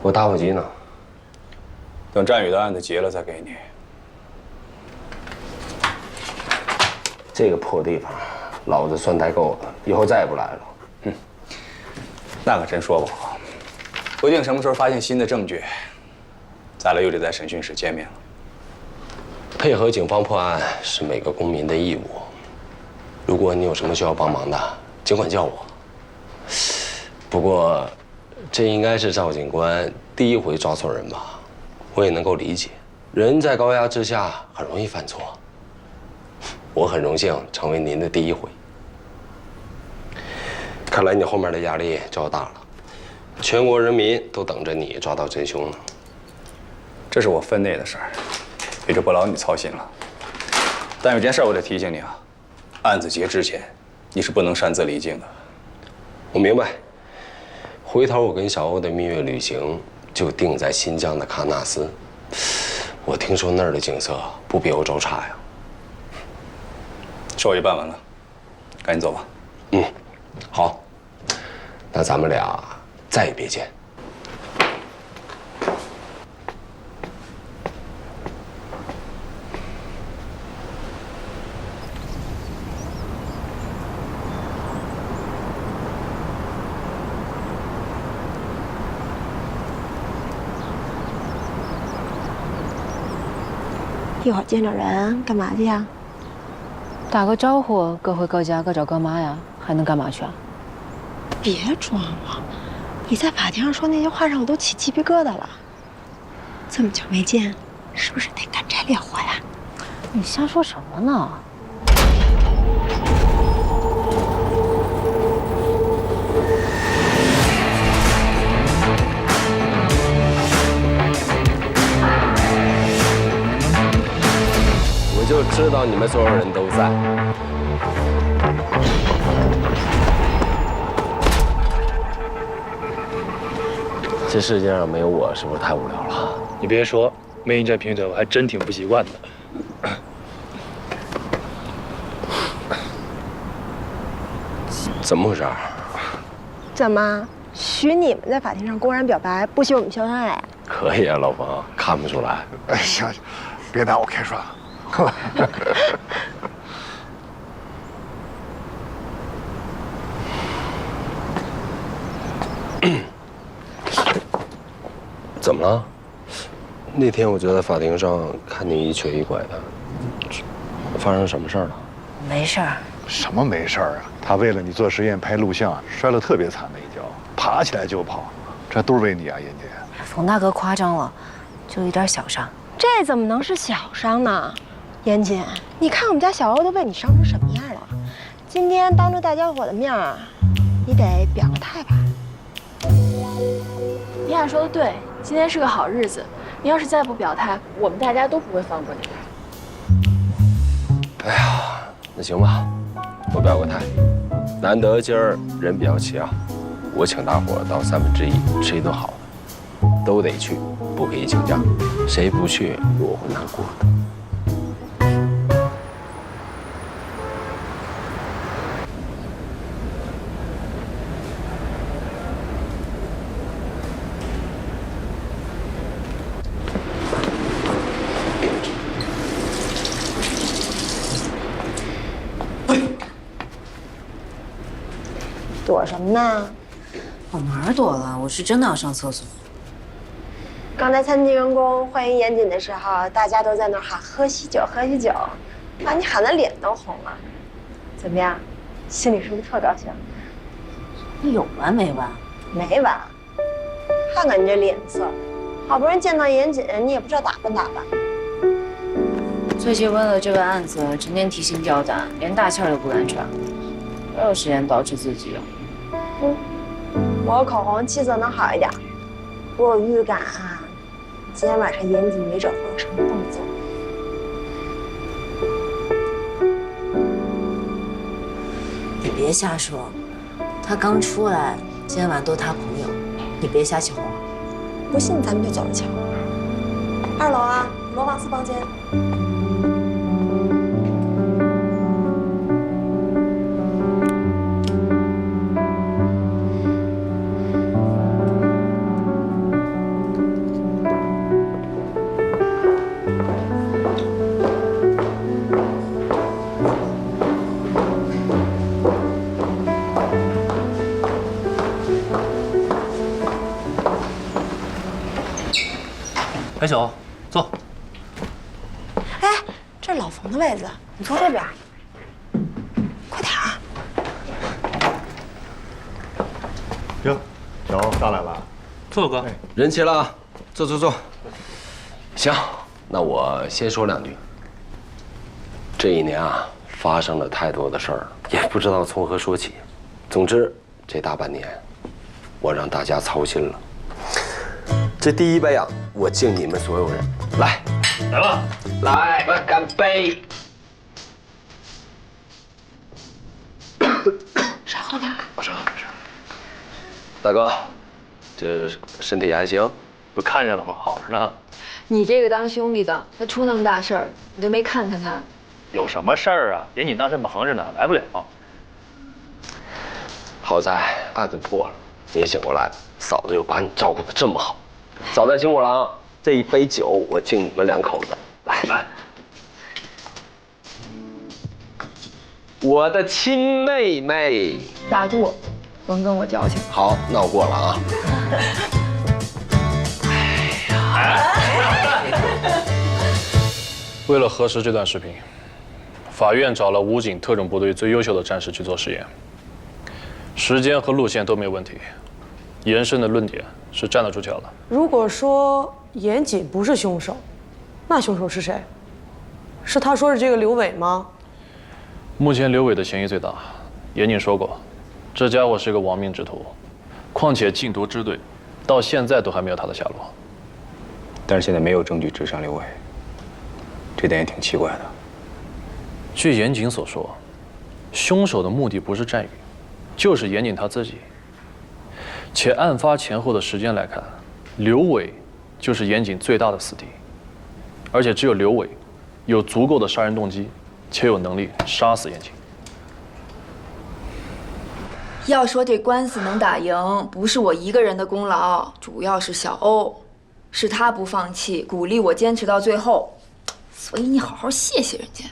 我打火机呢？等战宇的案子结了再给你。这个破地方，老子算待够了，以后再也不来了。那可真说不好，不定什么时候发现新的证据，咱俩又得在审讯室见面了。配合警方破案是每个公民的义务。如果你有什么需要帮忙的，尽管叫我。不过，这应该是赵警官第一回抓错人吧？我也能够理解，人在高压之下很容易犯错。我很荣幸成为您的第一回。看来你后面的压力就要大了，全国人民都等着你抓到真凶呢。这是我分内的事儿，也就不劳你操心了。但有件事我得提醒你啊，案子结之前，你是不能擅自离境的。我明白。回头我跟小欧的蜜月旅行就定在新疆的喀纳斯。我听说那儿的景色不比欧洲差呀。手续办完了，赶紧走吧。好。那咱们俩再也别见。一会儿见着人干嘛去呀？打个招呼，各回各家，各找各妈呀，还能干嘛去啊？别装了，你在法庭上说那些话让我都起鸡皮疙瘩了。这么久没见，是不是得干柴烈火呀？你瞎说什么呢？我就知道你们所有人都在。这世界上没有我，是不是太无聊了？你别说，没你这评审，我还真挺不习惯的。怎么回事？怎么许你们在法庭上公然表白，不许我们秀恩爱？可以啊，老冯，看不出来。哎，行，别打我开涮。怎么了？那天我就在法庭上看你一瘸一拐的，发生什么事儿了？没事儿。什么没事儿啊？他为了你做实验拍录像，摔了特别惨的一跤，爬起来就跑，这都是为你啊，妍姐。冯大哥夸张了，就一点小伤。这怎么能是小伤呢？妍姐，你看我们家小欧都被你伤成什么样了？今天当着大家伙的面儿，你得表个态吧。米娅说的对，今天是个好日子，你要是再不表态，我们大家都不会放过你。哎呀，那行吧，我表个态。难得今儿人比较齐啊，我请大伙到1/3吃一顿好的，都得去，不可以请假，谁不去我会难过的。躲什么呢？我哪儿躲了？我是真的要上厕所。刚才餐厅员工欢迎严谨的时候，大家都在那儿喊喝喜酒，喝喜酒，把你喊得脸都红了。怎么样？心里是不是特高兴？你有完没完？没完。看看你这脸色，好不容易见到严谨，你也不知道打扮打扮。最近为了这个案子，整天提心吊胆，连大气儿都不敢喘，哪有时间捯饬自己啊？抹个口红，气色能好一点。我有预感啊，今天晚上严谨没准会有什么动作。你别瞎说，他刚出来，今天晚上都他朋友，你别瞎起哄。不信咱们就走着瞧。2楼啊，罗旺斯房间。小，坐。哎，这是老冯的位子，你坐这边。快点儿。哟，小欧上来了。坐哥。人齐了啊，坐坐坐。行，那我先说两句。这一年啊，发生了太多的事儿，也不知道从何说起。总之，这大半年，我让大家操心了。这第一杯啊，我敬你们所有人。来，来吧，来，干杯！少喝点。不是，大哥，这身体还行？不看见了吗？好着呢。你这个当兄弟的，他出那么大事儿，你都没看看他。有什么事儿啊？严谨当时忙着呢，来不了。好在案子破了，你也醒过来了，嫂子又把你照顾得这么好，嫂子辛苦了啊！这一杯酒我敬你们两口子，来，我的亲妹妹，大度，甭跟我矫情。好，闹过了啊。为了核实这段视频，法院找了武警特种部队最优秀的战士去做实验，时间和路线都没问题，严胜的论点是站得住脚的。如果说严谨不是凶手，那凶手是谁？是他说的这个刘伟吗？目前刘伟的嫌疑最大，严谨说过，这家伙是个亡命之徒，况且禁毒支队到现在都还没有他的下落。但是现在没有证据指向刘伟，这点也挺奇怪的。据严谨所说，凶手的目的不是战宇，就是严谨他自己。且案发前后的时间来看，刘伟就是严谨最大的死敌，而且只有刘伟有足够的杀人动机，且有能力杀死严谨。要说这官司能打赢，不是我一个人的功劳，主要是小欧，是他不放弃，鼓励我坚持到最后，所以你好好谢谢人家。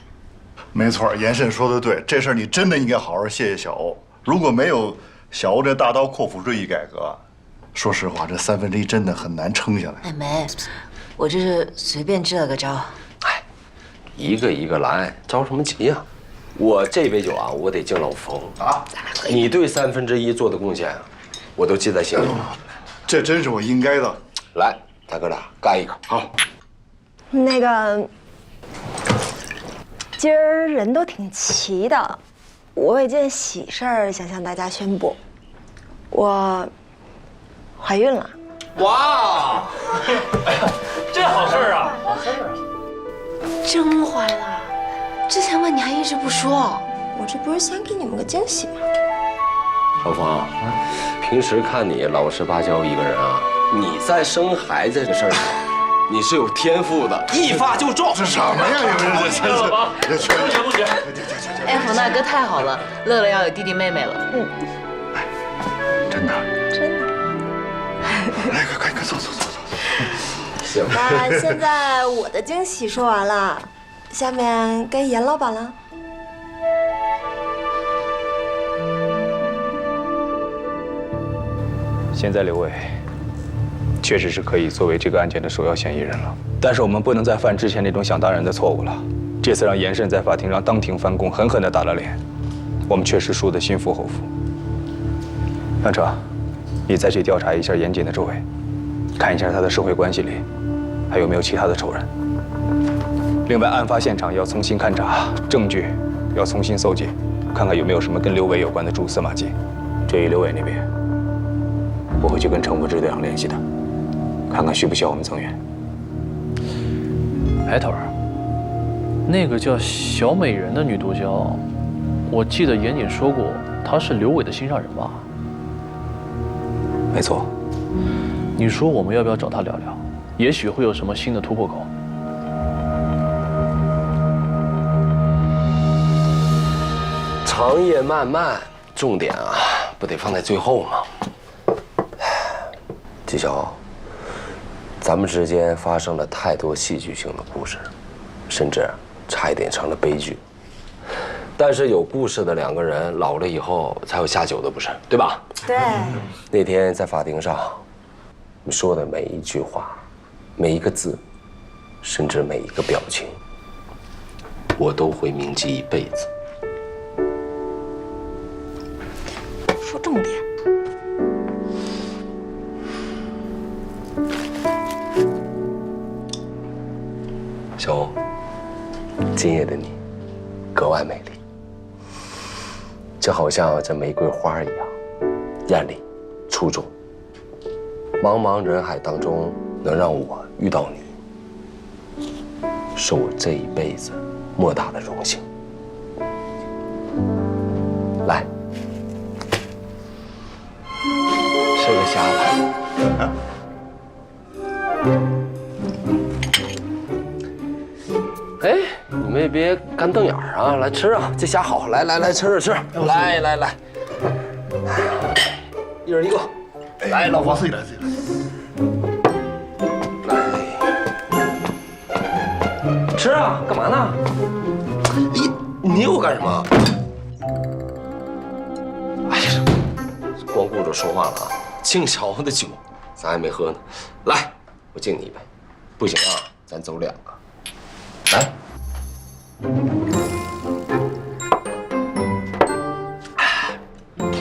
没错，严慎说的对，这事儿你真的应该好好谢谢小欧。如果没有小欧这大刀阔斧锐意改革，说实话，这1/3真的很难撑下来。哎，没，我这是随便支了个招。哎，一个一个来，着什么急呀？我这杯酒啊，我得敬老冯啊！你对1/3做的贡献，我都记在心里。这真是我应该的。来，咱哥俩干一个。好，那个，今儿人都挺齐的，我有一件喜事儿想向大家宣布，我怀孕了。哇，这好事儿啊！真怀了？之前问你还一直不说，我这不是想给你们个惊喜吗？老冯，平时看你老实巴交一个人啊，你在生孩子这事儿上，你是有天赋的，一发就中。这什么呀？这不行。哎，冯大哥太好了，乐乐要有弟弟妹妹了。真的。真的。来，快坐。行。那现在我的惊喜说完了，下面该严老板了。现在刘伟确实是可以作为这个案件的首要嫌疑人了，但是我们不能再犯之前那种想当然的错误了。这次让严慎在法庭上当庭翻供，狠狠地打了脸，我们确实输得心服口服。范彻，你再去调查一下严谨的周围，看一下他的社会关系里还有没有其他的仇人。另外，案发现场要重新勘查，证据要重新搜集，看看有没有什么跟刘伟有关的蛛丝马迹。至于刘伟那边，我会去跟城府支队长联系的，看看需不需要我们增援。哎，头儿，那个叫小美人的女毒枭，我记得严谨说过，她是刘伟的心上人吧？没错。你说我们要不要找她聊聊？也许会有什么新的突破口。长夜漫漫，重点啊，不得放在最后吗？纪晓，咱们之间发生了太多戏剧性的故事，甚至差一点成了悲剧。但是有故事的两个人，老了以后才有下酒的，不是？对吧？对。那天在法庭上，你说的每一句话，每一个字，甚至每一个表情，我都会铭记一辈子。说重点。小欧，今夜的你格外美丽，就好像这玫瑰花一样，艳丽、出众。茫茫人海当中，能让我遇到你，是我这一辈子莫大的荣幸。来，吃个虾吧。哎，你们也别干瞪眼啊！来吃啊，这虾好，来吃吃，来，一人一个。来，老婆，自己来。来，吃啊！干嘛呢？你又干什么？哎呀，光顾着说话了啊！敬小欧的酒，咱还没喝呢。来，我敬你一杯。不行啊，咱走2个。来。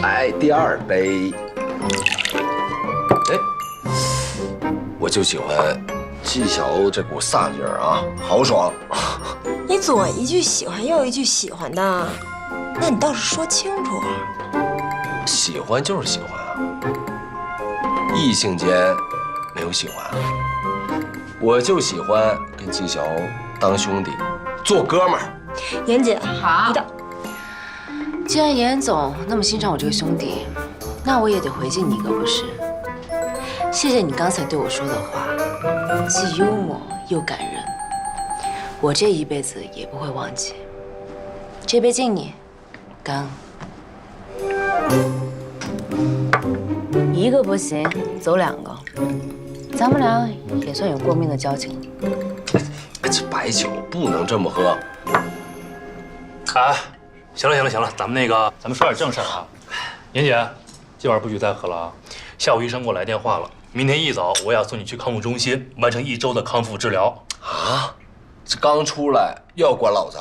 来第2杯。哎，我就喜欢纪晓欧这股飒劲儿啊，豪爽。你左一句喜欢，右一句喜欢的，那你倒是说清楚啊。喜欢就是喜欢啊，异性间没有喜欢啊。我就喜欢跟纪晓欧当兄弟，做哥们儿。严姐，好，你的。既然严总那么欣赏我这个兄弟，那我也得回敬你一个不是？谢谢你刚才对我说的话，既幽默又感人，我这一辈子也不会忘记。这杯敬你，干。一个不行，走2个，咱们俩也算有过命的交情了。这白酒不能这么喝。哎，行了，咱们说点正事儿啊。妍姐，今晚不许再喝了啊！下午医生给我来电话了，明天一早我要送你去康复中心完成1周的康复治疗。啊，这刚出来又要管老子？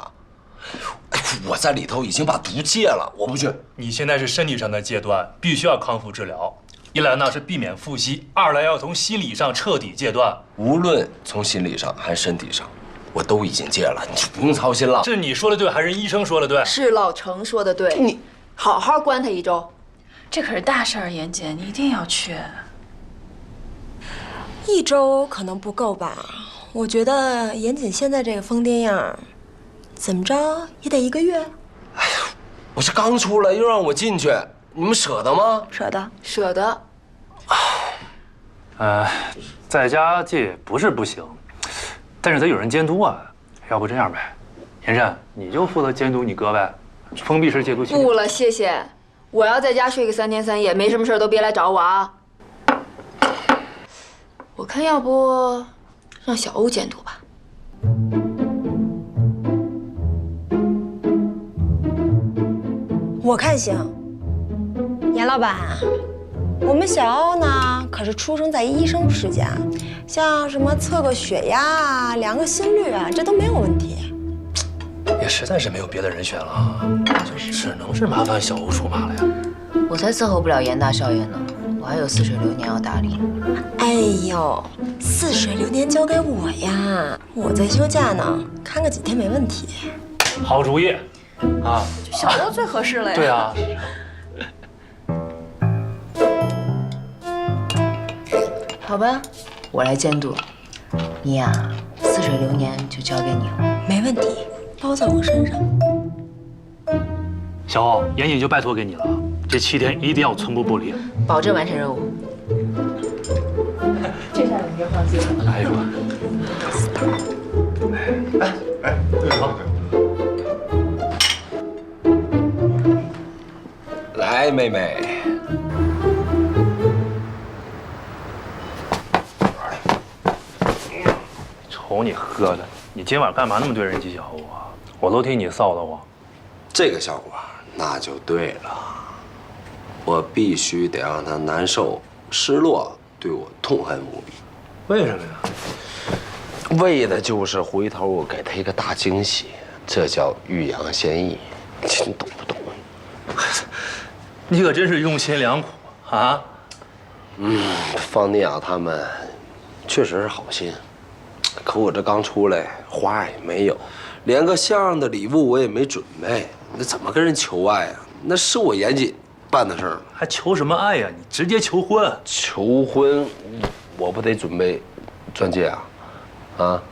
哎，我在里头已经把毒戒了，我不去。你现在是身体上的戒断，必须要康复治疗。一来呢是避免复吸，二来要从心理上彻底戒断。无论从心理上还是身体上，我都已经戒了，你就不用操心了。是你说的对，还是医生说的对？是老程说的对，你好好关他1周。这可是大事儿，严姐，你一定要去。1周可能不够吧？我觉得严谨现在这个疯癫样，怎么着也得1个月。哎呀，我这刚出来又让我进去，你们舍得吗？舍得。在家戒不是不行，但是得有人监督啊。要不这样呗，严慎，你就负责监督你哥呗，封闭式戒毒期。不了，谢谢。我要在家睡个3天3夜，没什么事都别来找我啊。我看要不让小欧监督吧。我看行。严老板，我们小欧呢可是出生在医生世家，像什么测个血压啊、量个心率啊，这都没有问题。也实在是没有别的人选了，就只能是麻烦小欧出马了呀。我才伺候不了严大少爷呢，我还有似水流年要打理。哎呦，似水流年交给我呀，我在休假呢，看个几天没问题。好主意，啊，小欧最合适了呀。对啊。好吧，我来监督你呀，似水流年就交给你了。没问题，包在我身上。小欧，严谨就拜托给你了，这7天一定要寸步不离，保证完成任务。这下你就放心了。哎呦，对，好。来，妹妹。瞅你喝的，你今晚干嘛那么对人纪晓欧啊？我都替你臊得慌。这个效果那就对了，我必须得让他难受、失落，对我痛恨无比。为什么呀？为的就是回头我给他一个大惊喜，这叫欲扬先抑，你懂不懂？你可真是用心良苦啊！方尼亚他们确实是好心，可我这刚出来，花也没有，连个像样的礼物我也没准备，那怎么跟人求爱啊？那是我严谨办的事儿，还求什么爱呀？你直接求婚！求婚，我不得准备钻戒啊？啊，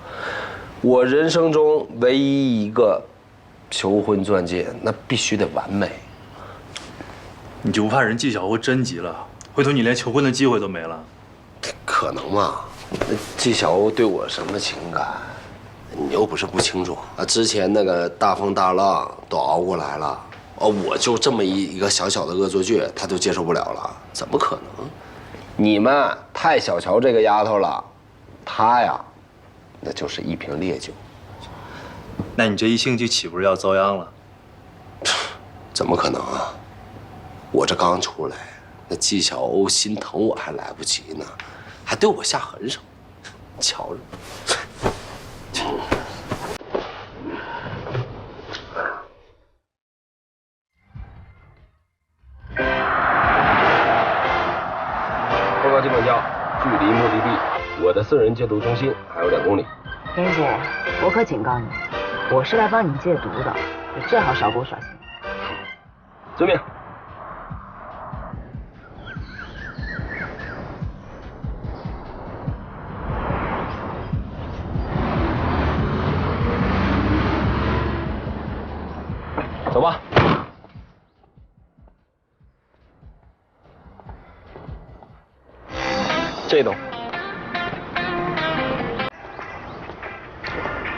我人生中唯一一个求婚钻戒，那必须得完美。你就不怕人纪晓鸥真急了，回头你连求婚的机会都没了？可能吗？那纪晓鸥对我什么情感，你又不是不清楚啊。之前那个大风大浪都熬过来了，我就这么一个小小的恶作剧，他就接受不了了，怎么可能？你们太小瞧这个丫头了，她呀，那就是一瓶烈酒。那你这一星期岂不是要遭殃了？怎么可能啊？我这刚出来，那纪晓鸥心疼我还来不及呢，还对我下狠手，瞧着。报告机管教，距离目的地，我的私人戒毒中心还有2公里。妍姐，我可警告你，我是来帮你戒毒的，你最好少给我耍心。遵命。走吧。这栋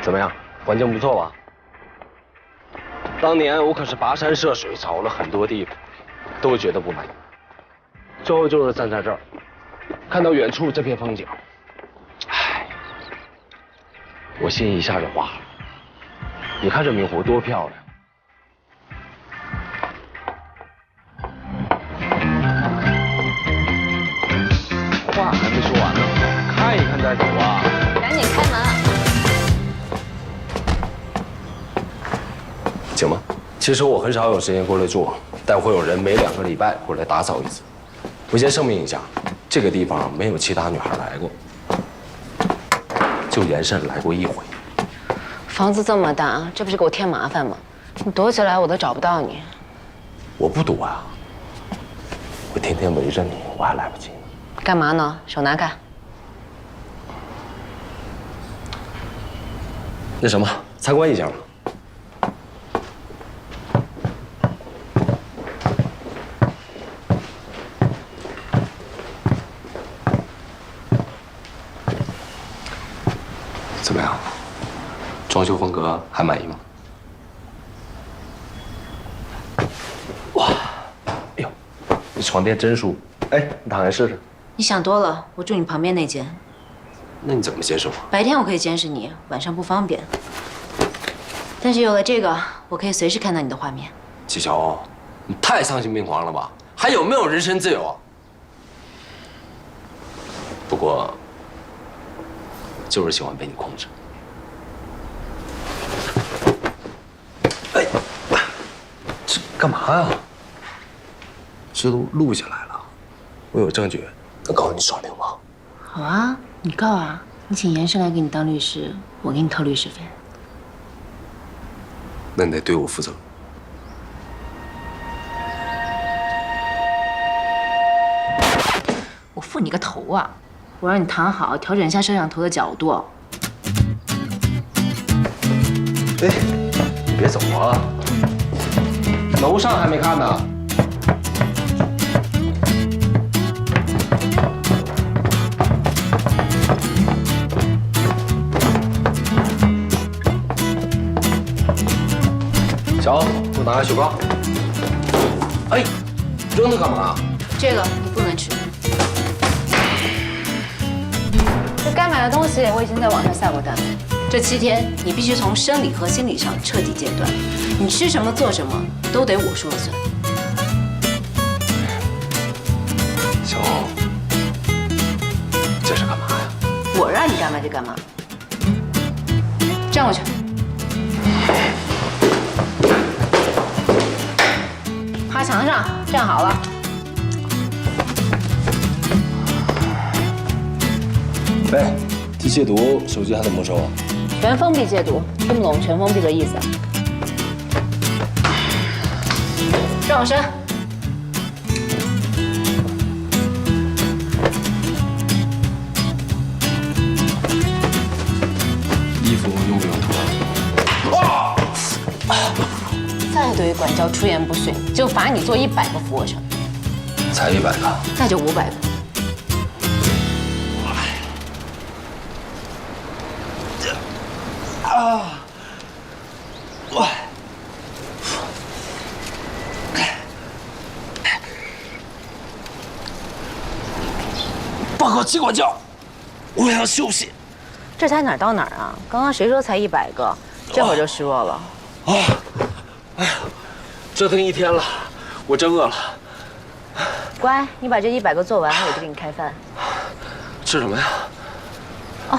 怎么样？环境不错吧？当年我可是跋山涉水找了很多地方，都觉得不满意。最后就是站在这儿，看到远处这片风景，唉，我心一下就化了。你看这明湖多漂亮！话还没说完呢，看一看再走啊！赶紧开门。行吗？其实我很少有时间过来住，但会有人每2个礼拜过来打扫一次。我先声明一下，这个地方没有其他女孩来过，就严慎来过1回。房子这么大，这不是给我添麻烦吗？你躲起来我都找不到你。我不躲啊，我天天围着你，我还来不及呢。干嘛呢？手拿开。那什么，参观一下吧。怎么样？装修风格还满意吗？哇，哎呦，这床垫真舒服。哎，你躺下试试。你想多了，我住你旁边那间。那你怎么接受啊？白天我可以监视你，晚上不方便。但是有了这个，我可以随时看到你的画面。纪晓鸥，你太丧心病狂了吧？还有没有人身自由啊？不过，就是喜欢被你控制。哎，这干嘛呀？这都录下来了，我有证据，能告你耍流氓。好啊，你告啊！你请严生来给你当律师，我给你掏律师费。那你得对我负责。我付你个头啊！我让你躺好，调整一下摄像头的角度。哎，你别走啊！楼上还没看呢。小欧，给我拿个雪糕。哎，扔它干嘛？这个你不能吃。这该买的东西我已经在网上下过单了。这7天你必须从生理和心理上彻底戒断，你吃什么做什么都得我说了算。小欧，这是干嘛呀？我让你干嘛就干嘛。站过去。趴墙上，站好了。喂，这戒毒手机还怎么收啊？全封闭戒毒，听不懂全封闭的意思。转过身。衣服用不用脱？再对管教出言不逊，就罚你做100个俯卧撑。才100个？那就500个。报告机管教，我要休息。这才哪儿到哪儿啊？刚刚谁说才100个？这会儿就虚弱了。哎呀，折腾一天了，我真饿了。乖，你把这100个做完，我就给你开饭。吃什么呀？哦，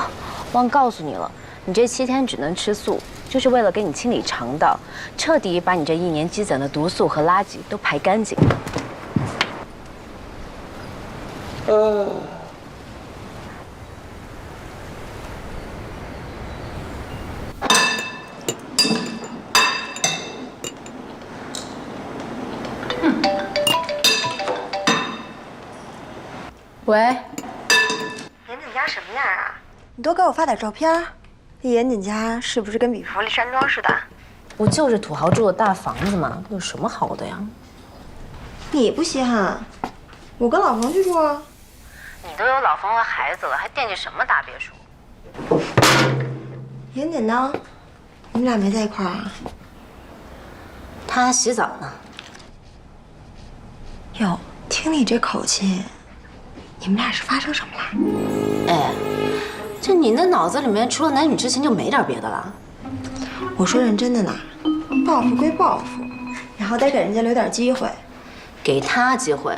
忘告诉你了，你这7天只能吃素，就是为了给你清理肠道，彻底把你这1年积攒的毒素和垃圾都排干净。喂，严谨家什么样啊？你多给我发点照片。这严谨家是不是跟比弗利山庄似的？不就是土豪住的大房子吗？有什么好的呀？你不稀罕，我跟老冯去住啊。你都有老冯和孩子了，还惦记什么大别墅？严谨呢？你们俩没在一块儿啊？他洗澡呢。哟，听你这口气，你们俩是发生什么了？哎，这你那脑子里面除了男女之情就没点别的了？我说认真的呢，报复归报复，然后得给人家留点机会。给他机会，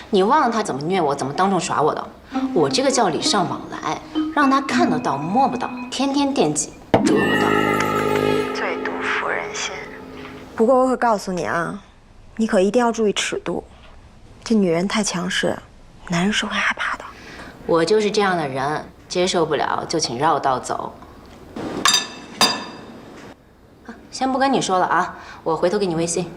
你忘了他怎么虐我，怎么当众耍我的？我这个叫礼尚往来，让他看得到摸不到，天天惦记得不到，最毒妇人心。不过我可告诉你啊，你可一定要注意尺度，这女人太强势，男人是会害怕的。我就是这样的人，接受不了就请绕道走。先不跟你说了啊，我回头给你微信。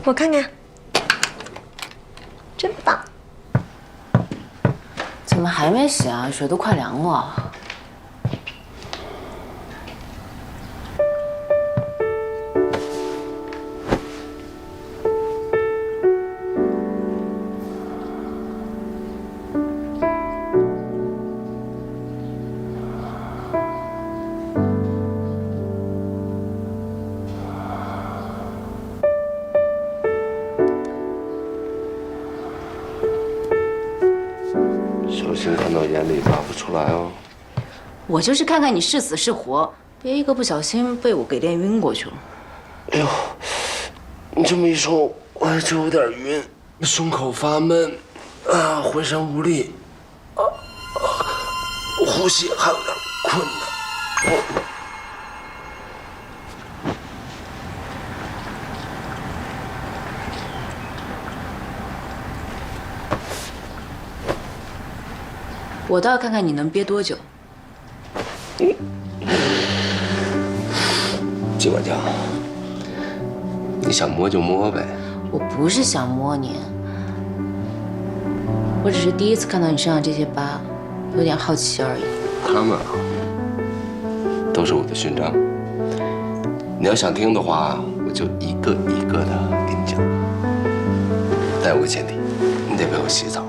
我看看，真棒！怎么还没洗啊？水都快凉了。小心看到眼里拿不出来哦。我就是看看你是死是活，别一个不小心被我给练晕过去了。哎呦，你这么一说，我就有点晕，胸口发闷，浑身无力，呼吸还有点困难。我倒要看看你能憋多久。季管家，你想摸就摸呗。我不是想摸你，我只是第一次看到你身上这些疤，有点好奇而已。他们啊，都是我的勋章。你要想听的话，我就一个一个的给你讲。但有个前提，你得陪我洗澡。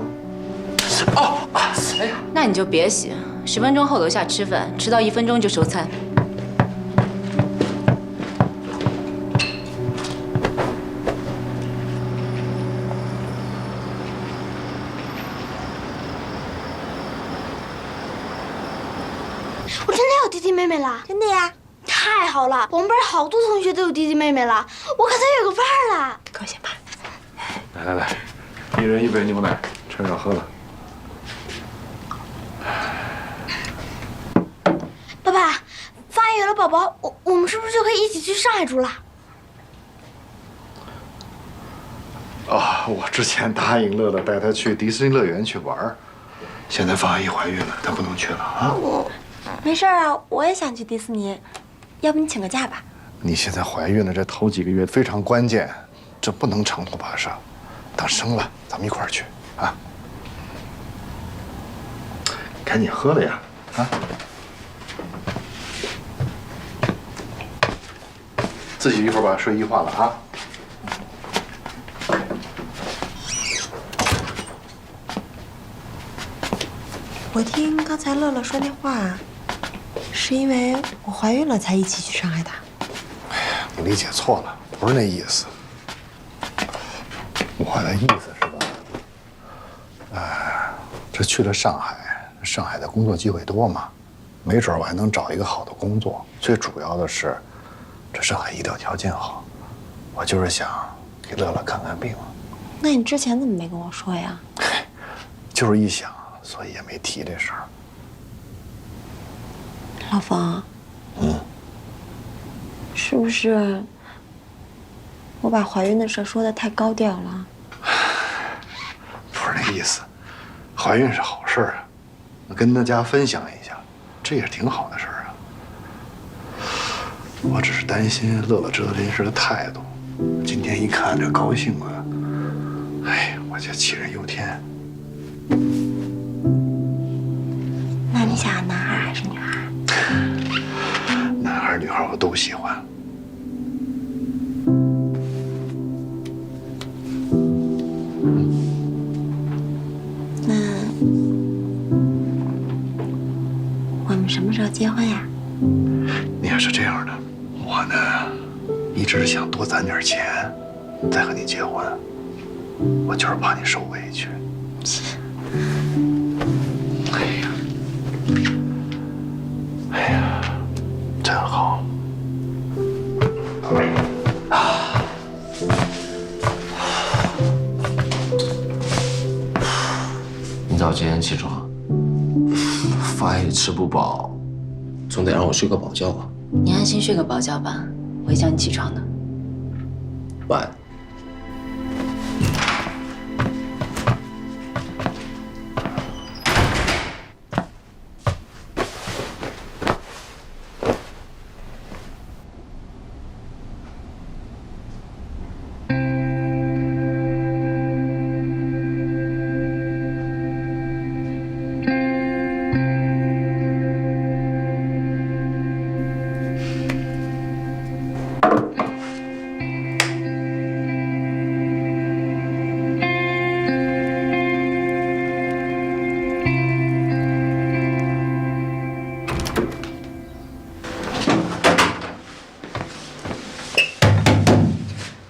哎呀，那你就别洗，10分钟后楼下吃饭，迟到1分钟就收餐。我真的有弟弟妹妹了，真的呀？太好了！我们班好多同学都有弟弟妹妹了，我可算有个伴儿了。高兴吧？来来来，一人一杯牛奶，趁热喝了。爸爸，发育有了宝宝，我们是不是就可以一起去上海住了？啊，我之前答应乐乐带她去迪士尼乐园去玩，现在方阿姨怀孕了，她不能去了啊。没事啊，我也想去迪士尼，要不你请个假吧？你现在怀孕了，这头几个月非常关键，这不能长途跋涉。等生了，咱们一块儿去啊！赶紧喝了呀，啊！自己一会儿把睡衣换了啊！我听刚才乐乐说那话，是因为我怀孕了才一起去上海的。你理解错了，不是那意思。我的意思是吧，这去了上海，上海的工作机会多嘛，没准我还能找一个好的工作。最主要的是，这上海医疗条件好，我就是想给乐乐看看病。那你之前怎么没跟我说呀？就是一想，所以也没提这事儿。老冯，是不是我把怀孕的事说的太高调了？不是那意思，怀孕是好事啊，跟大家分享一下，这也是挺好的事儿啊。我只是担心乐乐知道这件事的态度，今天一看这高兴啊，哎，我就杞人忧天。那你想要男孩还是女孩？男孩女孩我都喜欢。那我们什么时候结婚呀？你要是这样的，我呢，一直想多攒点钱，再和你结婚。我就是怕你受委屈。哎呀，真好。你早几点起床？饭也吃不饱，总得让我睡个饱觉啊。你安心睡个饱觉吧，我会叫你起床的。晚安。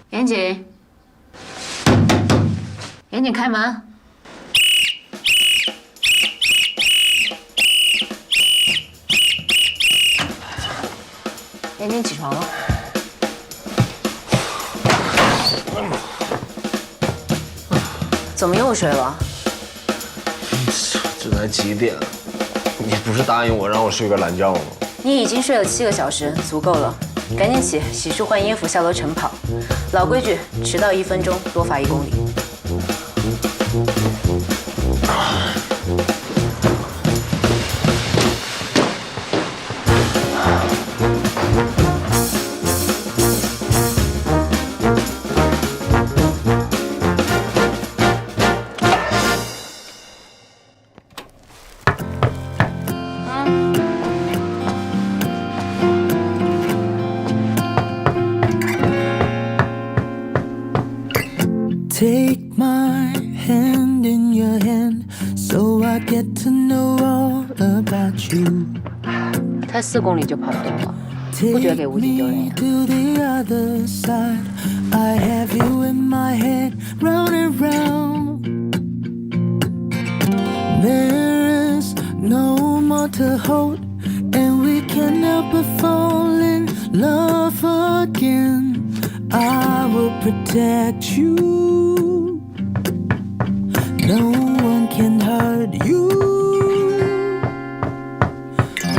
严谨，严谨，开门。严谨，起床了。怎么又睡了？这才几点？你不是答应我让我睡个懒觉吗？你已经睡了7个小时，足够了。赶紧起，洗漱换衣服，下楼晨跑。老规矩，迟到1分钟，多罚1公里。Take my hand in your hand, so I get to know all about you. 才4公里就跑得动了，不觉得给武警丢人呀？ To the other side, I have you in my head, round and round. There is no more to hold, and we can't help but fall in love again. I will protect you. no one can hurt you.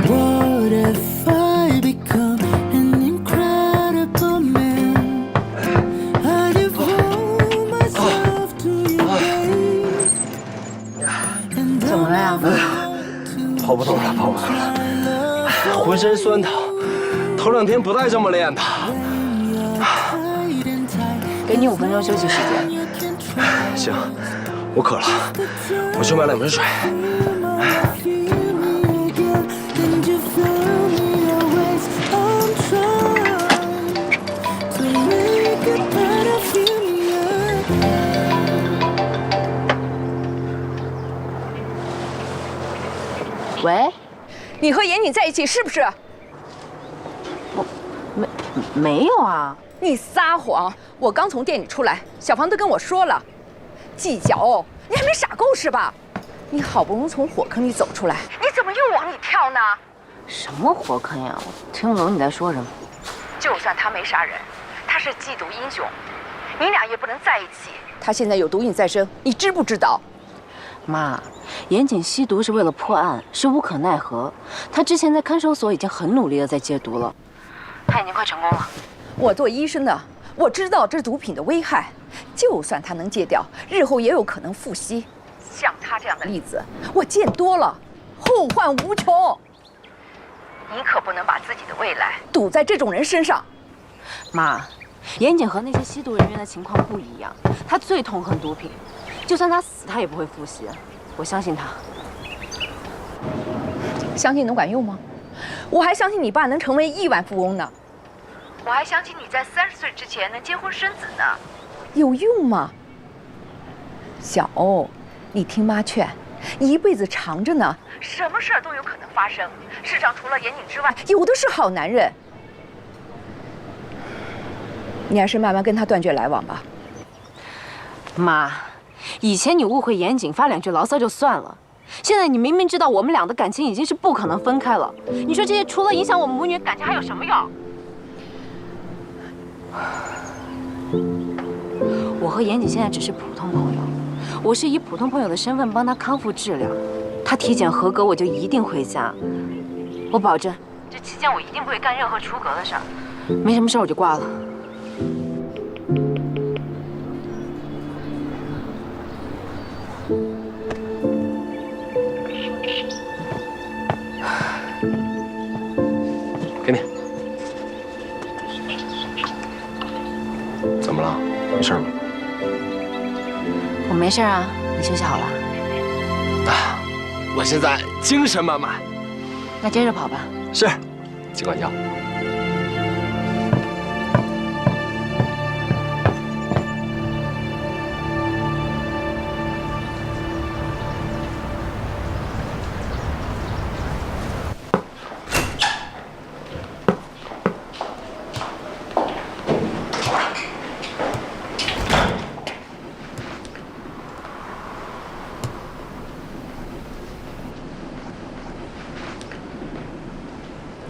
What if I become an incredible man? I devote myself to you, babe. 怎么了呀？跑不动了，跑不动了，浑身酸疼，头2天不带这么练的。给你5分钟休息时间。行，我渴了，我去买2瓶水。喂，你和严谨在一起是不是？没有啊。你撒谎！我刚从店里出来，小房都跟我说了，计较哦，你还没傻够是吧？你好不容易从火坑里走出来，你怎么又往里跳呢？什么火坑呀？我听不懂你在说什么。就算他没杀人，他是缉毒英雄，你俩也不能在一起。他现在有毒瘾在身，你知不知道？妈，严谨吸毒是为了破案，是无可奈何。他之前在看守所已经很努力的在戒毒了，他已经快成功了。我做医生的，我知道这毒品的危害。就算他能戒掉，日后也有可能复吸。像他这样的例子，我见多了，后患无穷。你可不能把自己的未来赌在这种人身上。妈，严谨和那些吸毒人员的情况不一样，他最痛恨毒品，就算他死，他也不会复吸。我相信他。相信能管用吗？我还相信你爸能成为亿万富翁呢。我还相信你在30岁之前能结婚生子呢。有用吗？小欧，你听妈劝，一辈子长着呢，什么事儿都有可能发生。世上除了严谨之外，有的是好男人。你还是慢慢跟他断绝来往吧。妈，以前你误会严谨，发2句牢骚就算了，现在你明明知道我们俩的感情已经是不可能分开了，你说这些除了影响我们母女感情还有什么用？我和严谨现在只是普通朋友，我是以普通朋友的身份帮他康复治疗，他体检合格我就一定回家，我保证这期间我一定不会干任何出格的事儿，没什么事我就挂了。给你。怎么了？没事吗？我没事啊，你休息好了。啊，我现在精神满满。那接着跑吧。是，尽管叫。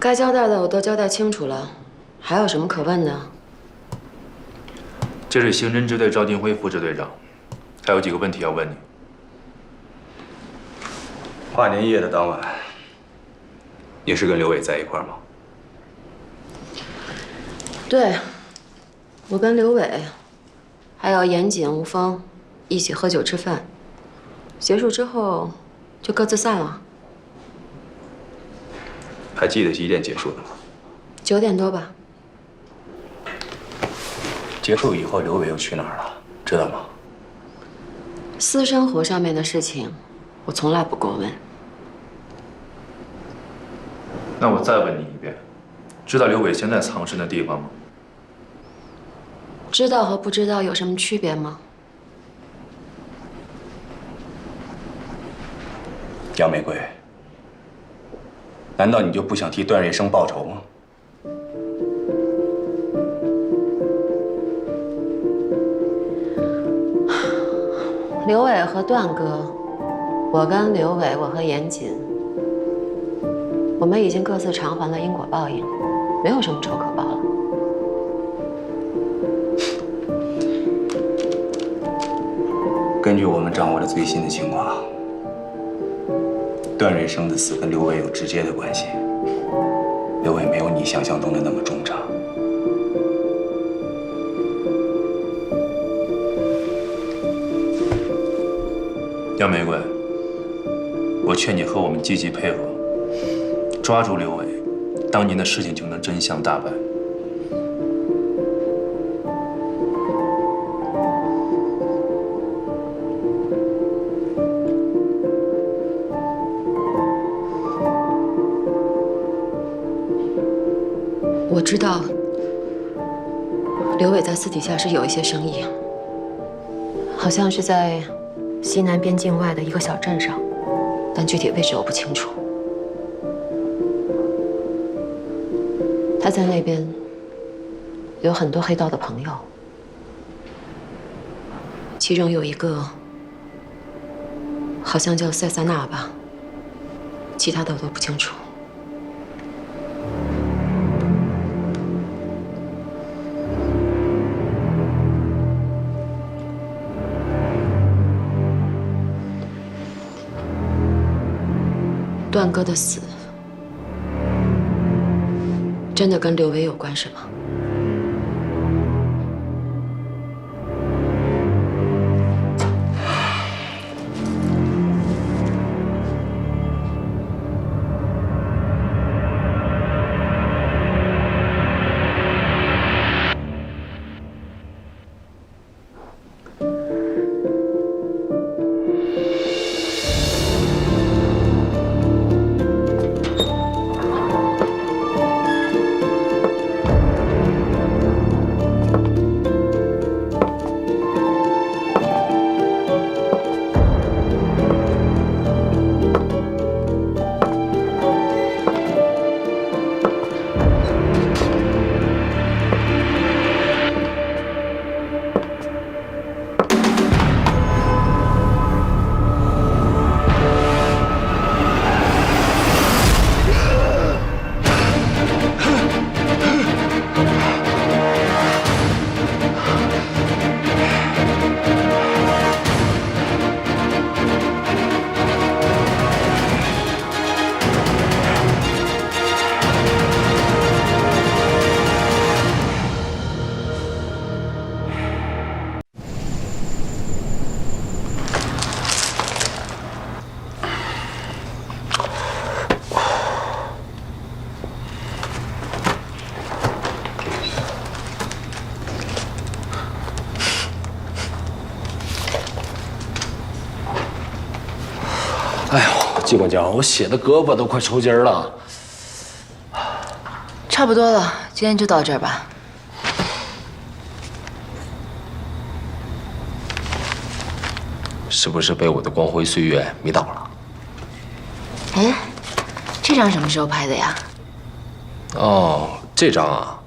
该交代的我都交代清楚了，还有什么可问的？这是刑侦支队赵金辉副支队长，他有几个问题要问你。跨年夜的当晚，你是跟刘伟在一块儿吗？对，我跟刘伟，还有严谨、吴峰一起喝酒吃饭，结束之后就各自散了。还记得几点结束的吗？9点多吧。结束以后，刘伟又去哪儿了？知道吗？私生活上面的事情，我从来不过问。那我再问你一遍，知道刘伟现在藏身的地方吗？知道和不知道有什么区别吗？杨玫瑰，难道你就不想替段瑞生报仇吗？刘伟和段哥，我跟刘伟，我和严谨，我们已经各自偿还了因果报应，没有什么仇可报了。跟根据我们掌握的最新的情况，段瑞生的死跟刘伟有直接的关系。刘伟没有你想象中的那么忠诚。杨玫瑰，我劝你和我们积极配合，抓住刘伟，当年的事情就能真相大白。我知道刘伟在私底下是有一些生意，好像是在西南边境外的一个小镇上，但具体位置我不清楚。他在那边有很多黑道的朋友，其中有一个好像叫塞萨纳吧，其他的我都不清楚。段哥的死真的跟刘伟有关是吗？哎呦，季管教，我写的胳膊都快抽筋了。差不多了，今天就到这儿吧。是不是被我的光辉岁月迷倒了？哎，这张什么时候拍的呀？哦，这张啊，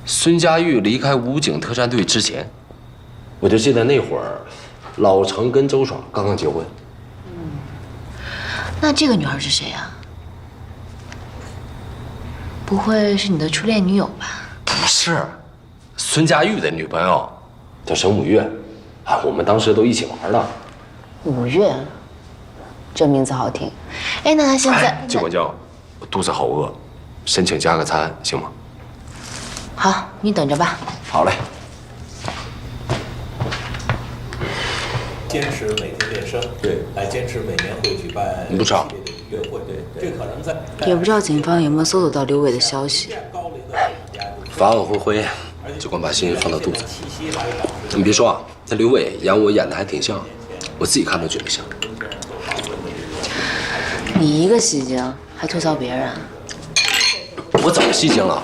孙佳玉离开武警特战队之前，我就记得那会儿，老程跟周爽刚刚结婚。那这个女孩是谁呀？不会是你的初恋女友吧？不是，孙佳玉的女朋友叫沈五月，啊，我们当时都一起玩的。五月，这名字好听。哎，那她现在……季管教，我肚子好饿，申请加个餐行吗？好，你等着吧。好嘞。坚持每天练声，对，来坚持每年会举办你不知道音乐会，对，这可能在也不知道警方有没有搜索到刘伟的消息。法网恢恢，就光把心放到肚子。你别说啊，这刘伟演我演的还挺像，我自己看都觉得像。你一个戏精还吐槽别人？我怎么戏精了？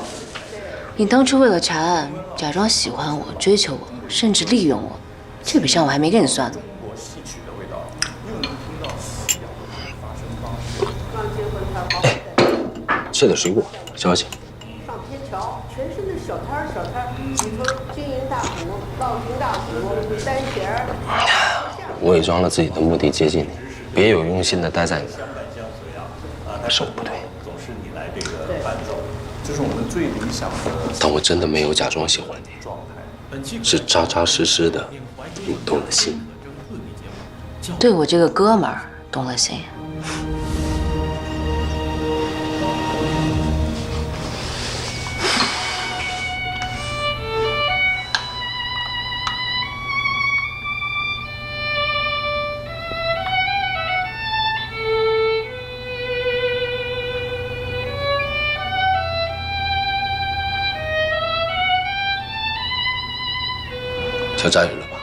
你当初为了查案，假装喜欢我、追求我，甚至利用我，这笔账我还没跟你算呢。切点水果，小姐。上天桥，全身的小摊儿，里头金银大鼓、烙金大鼓、单弦儿。我伪装了自己的目的接近你，别有用心的待在你那儿，是我不对。总是你来这个伴奏，这是我们最理想的。但我真的没有假装喜欢你，是扎扎实实的，你动了心。对我这个哥们儿动了心。叫佳宇了吧？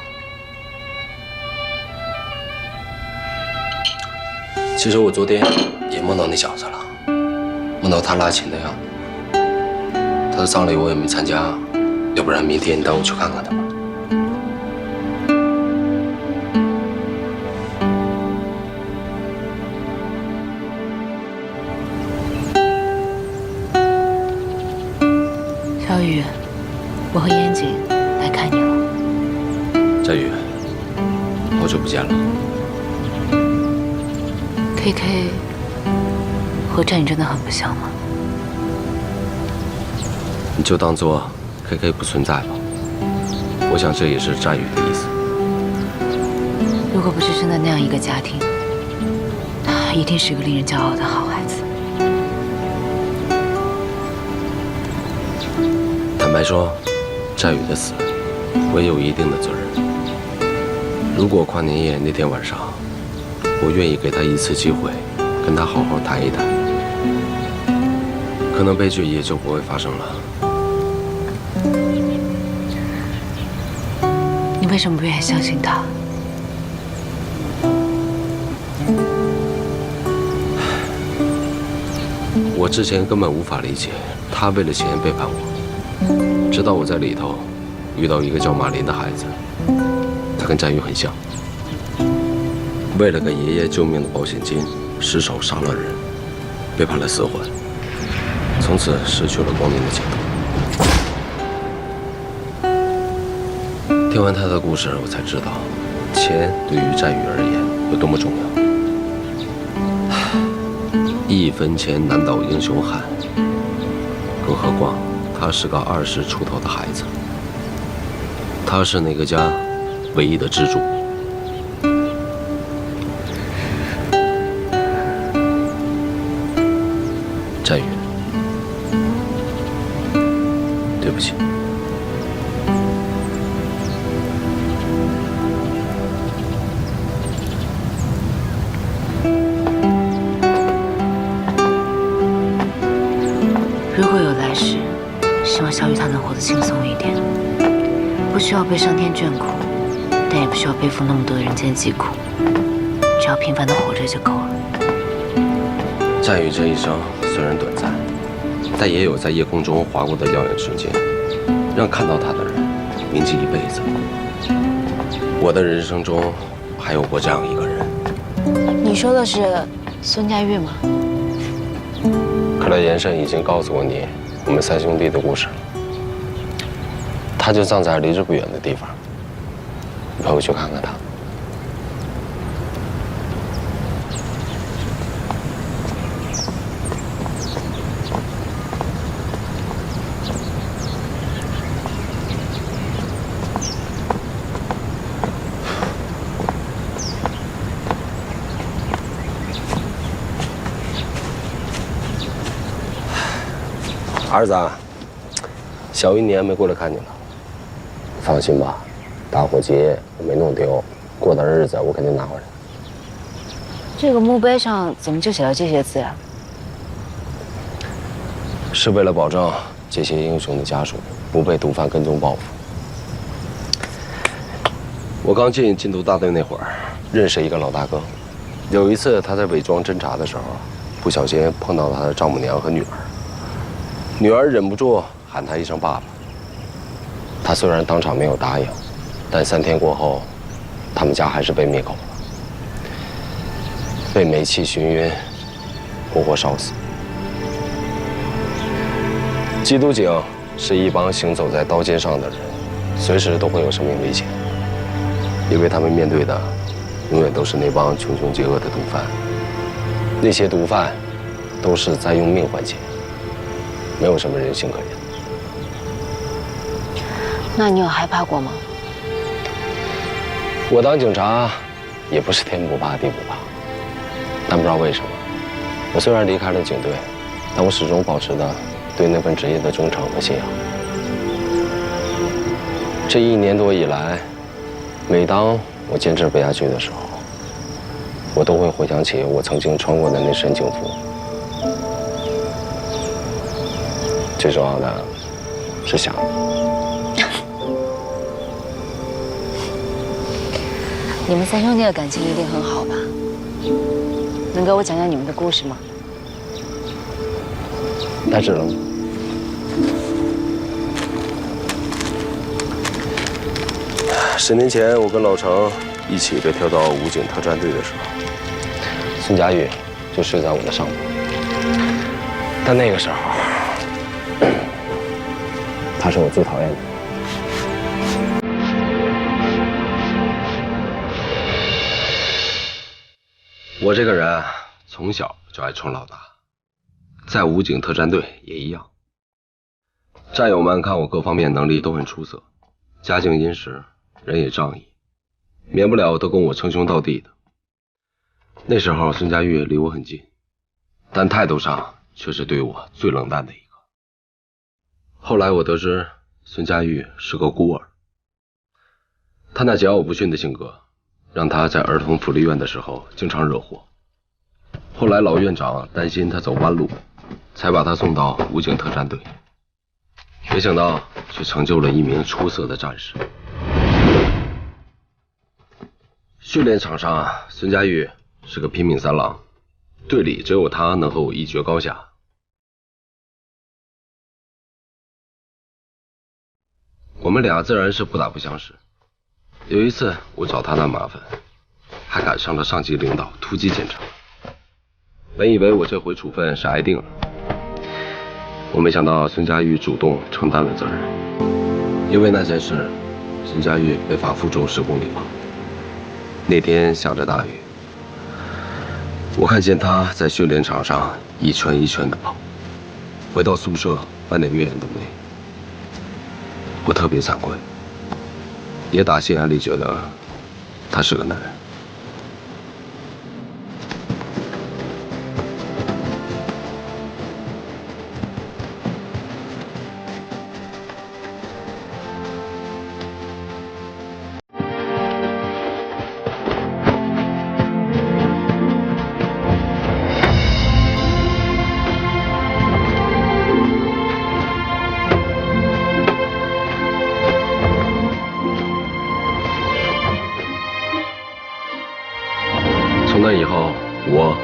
其实我昨天也梦到那小子了，梦到他拉琴的样子。他的葬礼我也没参加，要不然明天你带我去看看他吧。小雨，我和严谨来看你了。佳宇，好久不见了。KK 和战宇真的很不像吗？你就当做 KK 不存在吧。我想这也是战宇的意思。如果不是生在那样一个家庭，他一定是个令人骄傲的好孩子。坦白说，战宇的死，我也有一定的责任。如果跨年夜那天晚上，我愿意给他一次机会，跟他好好谈一谈，可能悲剧也就不会发生了。你为什么不愿意相信他？我之前根本无法理解他为了钱背叛我，直到我在里头遇到一个叫马林的孩子，他跟战宇很像，为了给爷爷救命的保险金，失手杀了人，背叛了死魂，从此失去了光明的前途。听完他的故事，我才知道，钱对于战宇而言有多么重要。一分钱难倒英雄汉，更何况他是个20出头的孩子，他是那个家唯一的支柱。战宇，对不起。如果有来世，希望小雨她能活得轻松一点，不需要被上天眷顾，但也不需要背负那么多的人间疾苦，只要平凡的活着就够了。战宇这一生虽然短暂，但也有在夜空中划过的耀眼瞬间，让看到他的人铭记一辈子。我的人生中还有过这样一个人。你说的是孙佳玉吗？看来严胜已经告诉过你我们三兄弟的故事了。他就葬在离这不远的地方，你陪我去看看他。儿子啊，小1年没过来看你了。放心吧，打火机我没弄丢，过段日子我肯定拿回来。这个墓碑上怎么就写了这些字呀？是为了保证这些英雄的家属不被毒贩跟踪报复。我刚进禁毒大队那会儿，认识一个老大哥。有一次他在伪装侦查的时候，不小心碰到他的丈母娘和女儿。女儿忍不住喊他一声爸爸。他虽然当场没有答应，但3天过后，他们家还是被灭口了，被煤气熏晕，活活烧死。缉毒警是一帮行走在刀尖上的人，随时都会有生命危险，因为他们面对的永远都是那帮穷凶极恶的毒贩。那些毒贩都是在用命换钱，没有什么人性可言。那你有害怕过吗？我当警察也不是天不怕地不怕，但不知道为什么，我虽然离开了警队，但我始终保持着对那份职业的忠诚和信仰。这1年多以来，每当我坚持不下去的时候，我都会回想起我曾经穿过的那身警服。最重要的是想你。你们3兄弟的感情一定很好吧？能给我讲讲你们的故事吗？大致了。10年前，我跟老程一起被调到武警特战队的时候，孙佳玉就睡在我的上铺。但那个时候，她是我最讨厌的。我这个人从小就爱冲老大，在武警特战队也一样。战友们看我各方面能力都很出色，家境殷实，人也仗义，免不了都跟我称兄道弟的。那时候孙佳玉离我很近，但态度上却是对我最冷淡的一个。后来我得知孙佳玉是个孤儿，他那桀骜不驯的性格让他在儿童福利院的时候经常惹祸。后来老院长担心他走弯路，才把他送到武警特战队。没想到却成就了一名出色的战士。训练场上，孙佳玉是个拼命三郎，队里只有他能和我一决高下。我们俩自然是不打不相识。有一次我找他那麻烦，还赶上了上级领导突击检查。本以为我这回处分是挨定了，我没想到孙佳玉主动承担了责任。因为那件事，孙佳玉被罚负重10公里跑。那天下着大雨，我看见他在训练场上一圈一圈的跑，回到宿舍半点月都没。我特别惭愧，也打心眼里觉得他是个男人。从那以后，我、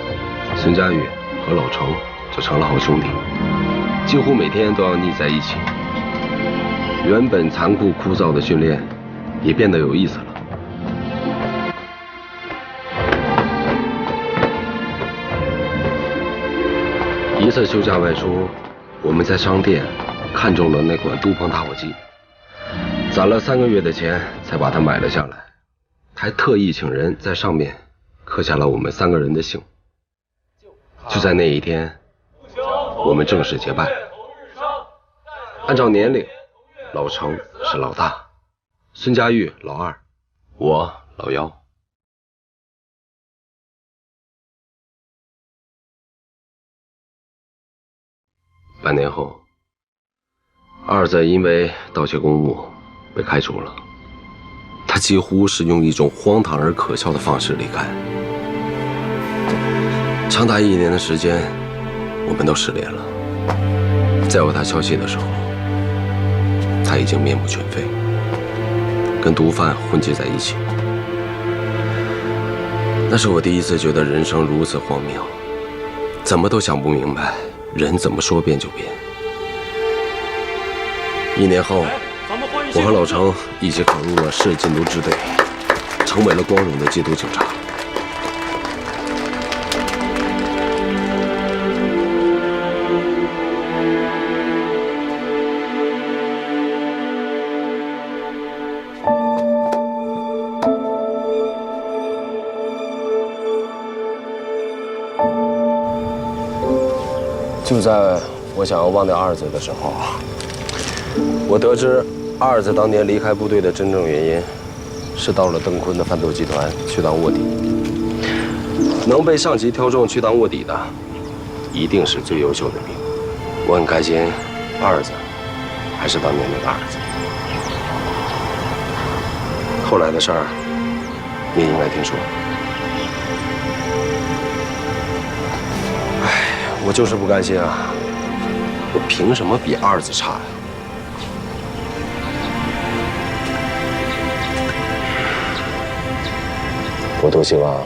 孙佳玉和老程就成了好兄弟，几乎每天都要腻在一起。原本残酷枯燥的训练，也变得有意思了。一次休假外出，我们在商店看中了那款都鹏打火机，攒了3个月的钱才把它买了下来，还特意请人在上面刻下了我们3个人的姓。就在那一天，我们正式结拜。按照年龄，老程是老大，孙佳玉老2，我老1。半年后，二子因为盗窃公物被开除了。他几乎是用一种荒唐而可笑的方式离开。长达1年的时间，我们都失联了。在有他消息的时候，他已经面目全非，跟毒贩混迹在一起。那是我第一次觉得人生如此荒谬，怎么都想不明白，人怎么说变就变。1年后，我和老程一起考入了市禁毒支队，成为了光荣的缉毒警察。就在我想要忘掉二子的时候，我得知二子当年离开部队的真正原因，是到了邓坤的贩毒集团去当卧底。能被上级挑中去当卧底的，一定是最优秀的兵。我很开心，二儿子还是当年那个儿子。后来的事儿，你也应该听说。哎，我就是不甘心啊！我凭什么比二子差呀？我多希望，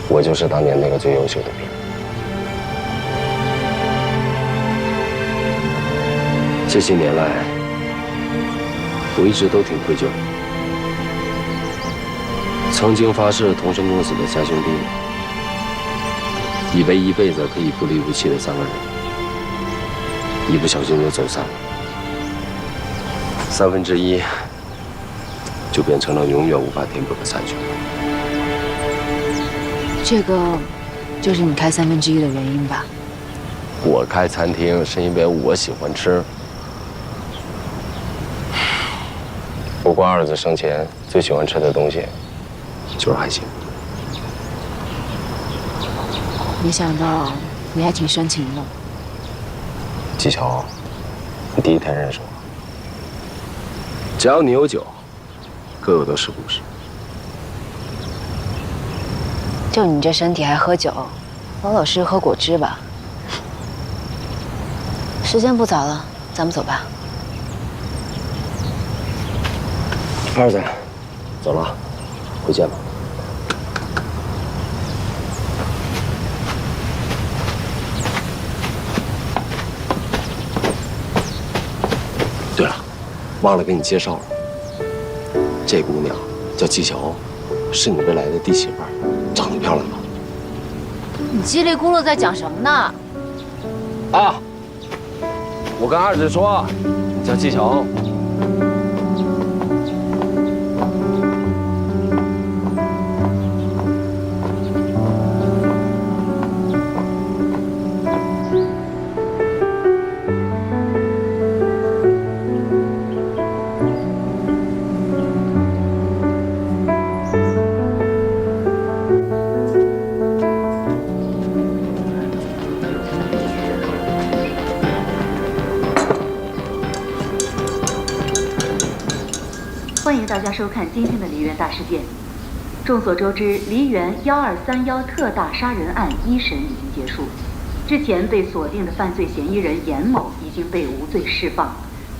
我就是当年那个最优秀的兵。这些年来，我一直都挺愧疚的。曾经发誓同生共死的三兄弟，以为一辈子可以不离不弃的三个人，一不小心就走散了，1/3就变成了永远无法填补的残缺。这个就是你开1/3的原因吧？我开餐厅是因为我喜欢吃。不过二子生前最喜欢吃的东西就是海鲜。没想到你还挺深情的。纪晓，你第一天认识我，只要你有酒，个个都是故事。就你这身体还喝酒，老老实实喝果汁吧。时间不早了，咱们走吧。二子，走了，回见吧。对了，忘了给你介绍了，这姑娘叫纪晓鸥，是你未来的弟媳妇儿，长得漂亮吧？你叽里咕噜在讲什么呢？啊！我跟二子说，你叫纪晓鸥。欢迎大家收看今天的梨园大事件。众所周知，梨园1231特大杀人案一审已经结束，之前被锁定的犯罪嫌疑人严某已经被无罪释放。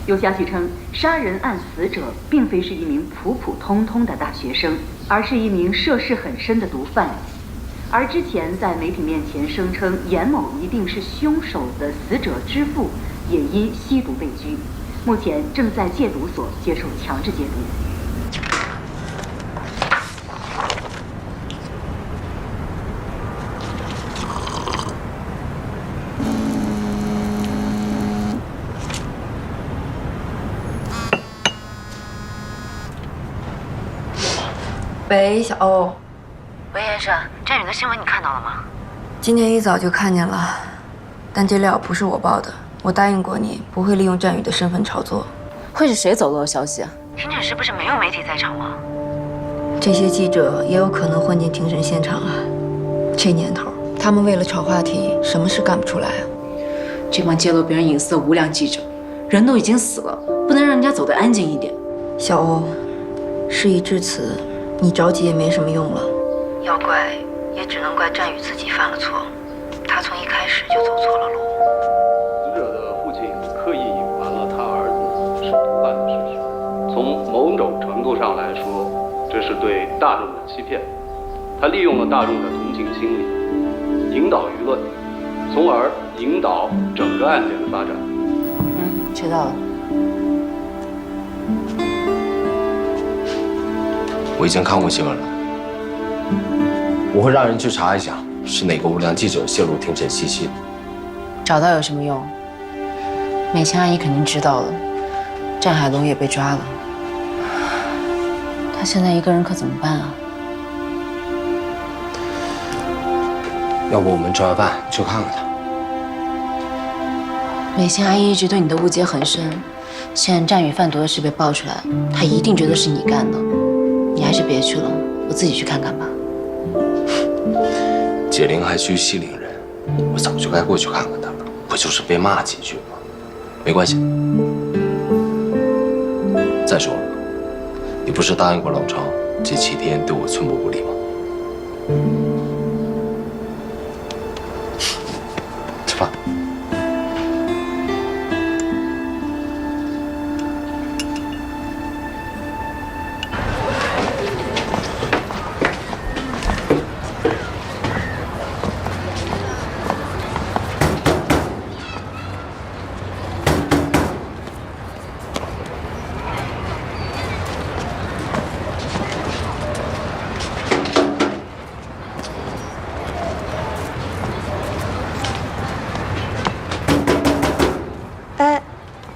有消息称，杀人案死者并非是一名普普通通的大学生，而是一名涉世很深的毒贩。而之前在媒体面前声称严某一定是凶手的死者之父，也因吸毒被拘。目前正在戒毒所接受强制戒毒。喂，小欧。喂，严生，战宇的新闻你看到了吗？今天一早就看见了，但这料不是我报的。我答应过你，不会利用战宇的身份炒作。会是谁走漏了消息啊？庭审室不是没有媒体在场吗？这些记者也有可能混进庭审现场啊。这年头，他们为了炒话题，什么事干不出来啊？这帮揭露别人隐私的无良记者，人都已经死了，不能让人家走得安静一点。小欧，事已至此，你着急也没什么用了。要怪，也只能怪战宇自己犯了错。他从一开始就走错了路。死者的父亲刻意隐瞒了他儿子是毒贩的事实，从某种程度上来说，这是对大众的欺骗。他利用了大众的同情心理，引导舆论，从而引导整个案件的发展。知道了。我已经看过新闻了，我会让人去查一下，是哪个无良记者泄露庭审信息的。找到有什么用？美琴阿姨肯定知道了，战海龙也被抓了，他现在一个人可怎么办啊？要不我们吃完饭去看看他。美琴阿姨一直对你的误解很深，现在战宇贩毒的事被爆出来，他一定觉得是你干的。你还是别去了，我自己去看看吧。解铃还须系铃人，我早就该过去看看他了，不就是被骂几句吗？没关系。再说了，你不是答应过老超，这7天对我寸步不离吗？吃饭。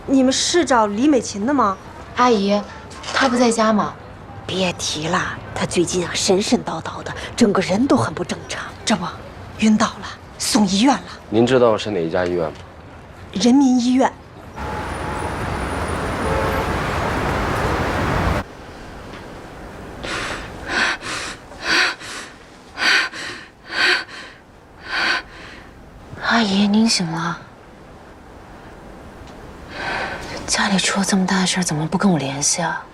你们是找李美琴的吗？阿姨，她不在家吗？别提了，她最近神神叨叨的，整个人都很不正常。这不，晕倒了，送医院了。您知道是哪一家医院吗？人民医院。阿姨，您醒了。家里出了这么大的事儿，怎么不跟我联系啊？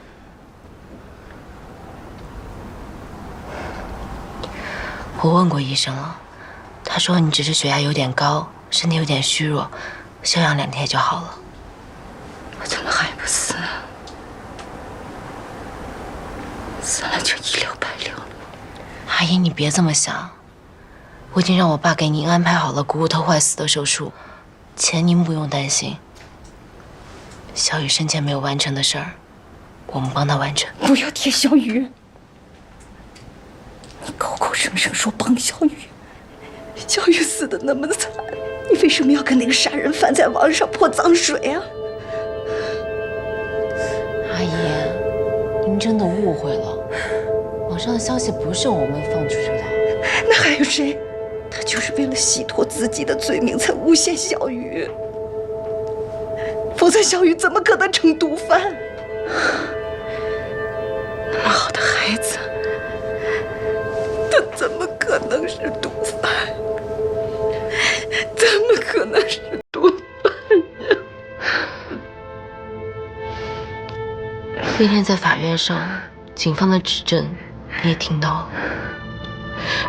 我问过医生了，他说你只是血压有点高，身体有点虚弱，休养2天就好了。我怎么还不死？死了就一了百了。阿姨，你别这么想，我已经让我爸给您安排好了股骨头坏死的手术，钱您不用担心。小雨生前没有完成的事儿，我们帮他完成。不要提小雨，你口口声声说帮小雨，小雨死的那么惨，你为什么要跟那个杀人犯在网上泼脏水啊？阿姨，您真的误会了，网上的消息不是我们放出去的。那还有谁？他就是为了洗脱自己的罪名才诬陷小雨。否则，小雨怎么可能成毒贩？那么好的孩子，他怎么可能是毒贩？怎么可能是毒贩呀？那天在法院上，警方的指证你也听到了。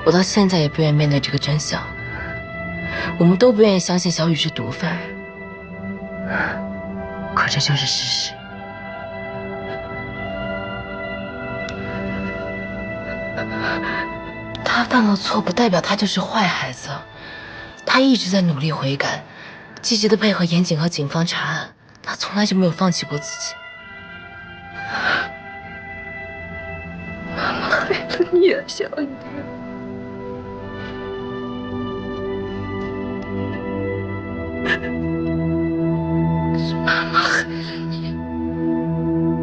我到现在也不愿意面对这个真相。我们都不愿意相信小雨是毒贩。可这就是事实。他犯了错，不代表他就是坏孩子。他一直在努力悔改，积极的配合严谨和警方查案，他从来就没有放弃过自己。妈妈害了你啊，小雨。妈妈害了你，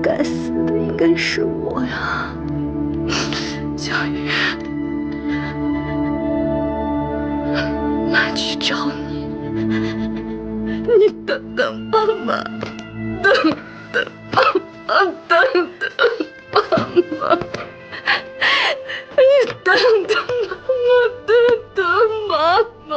该死的应该是我呀，小雨。妈去找你，你等等妈妈，等等妈妈，等等妈妈，你等等妈妈，等等妈妈。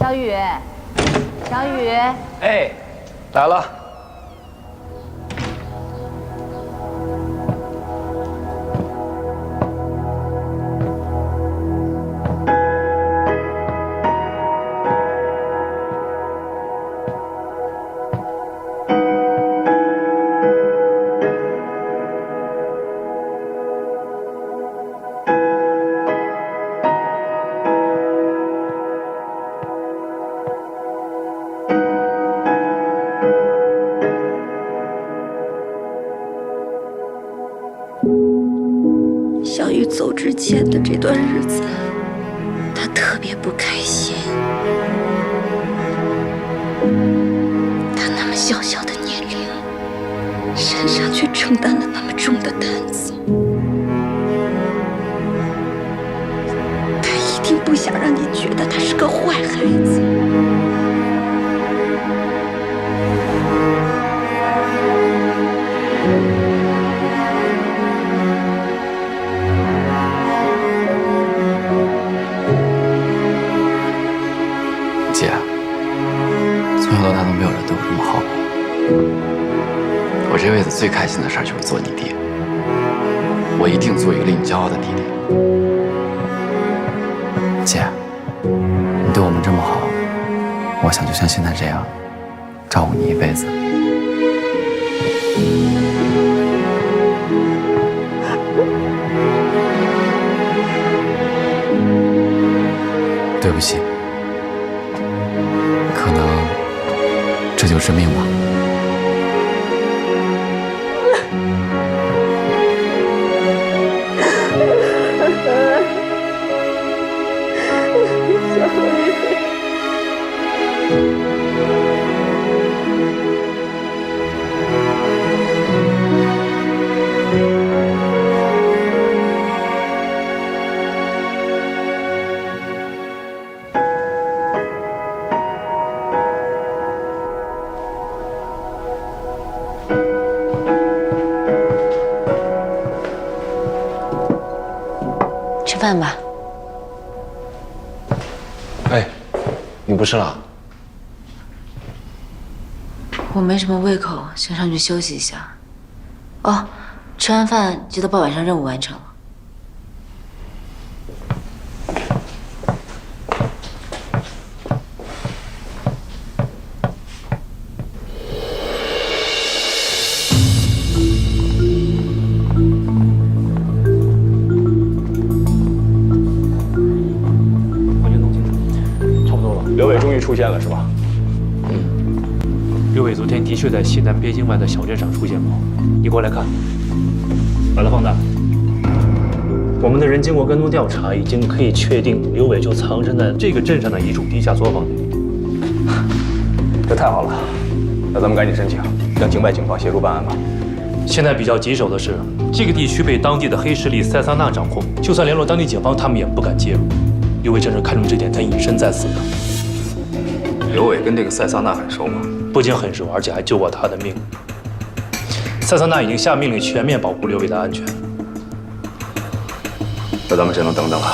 小雨，小雨，哎，来了。小雨走之前的这段日子，他特别不开心。他那么小小的年龄，身上却承担了那么重的担子。他一定不想让你觉得他是个坏孩子。姐，从小到大都没有人对我这么好过。我这辈子最开心的事就是做你爹，我一定做一个令你骄傲的弟弟。姐，你对我们这么好，我想就像现在这样，照顾你一辈子。对不起。可能这就是命吧。吃饭吧。哎，你不吃了？我没什么胃口，先上去休息一下。哦，吃完饭记得把晚上任务完成了。刘伟终于出现了，是吧？刘伟昨天的确在西南边境外的小镇上出现过，你过来看，把它放大。我们的人经过跟踪调查，已经可以确定刘伟就藏身在这个镇上的一处地下作坊里。这太好了，那咱们赶紧申请，让境外警方协助办案吧。现在比较棘手的是，这个地区被当地的黑势力塞萨纳掌控，就算联络当地警方，他们也不敢介入。刘伟正是看中这点，才隐身在此的。刘伟跟这个塞萨纳很熟吗？不仅很熟，而且还救过他的命。塞萨纳已经下命令全面保护刘伟的安全。那咱们只能等等了，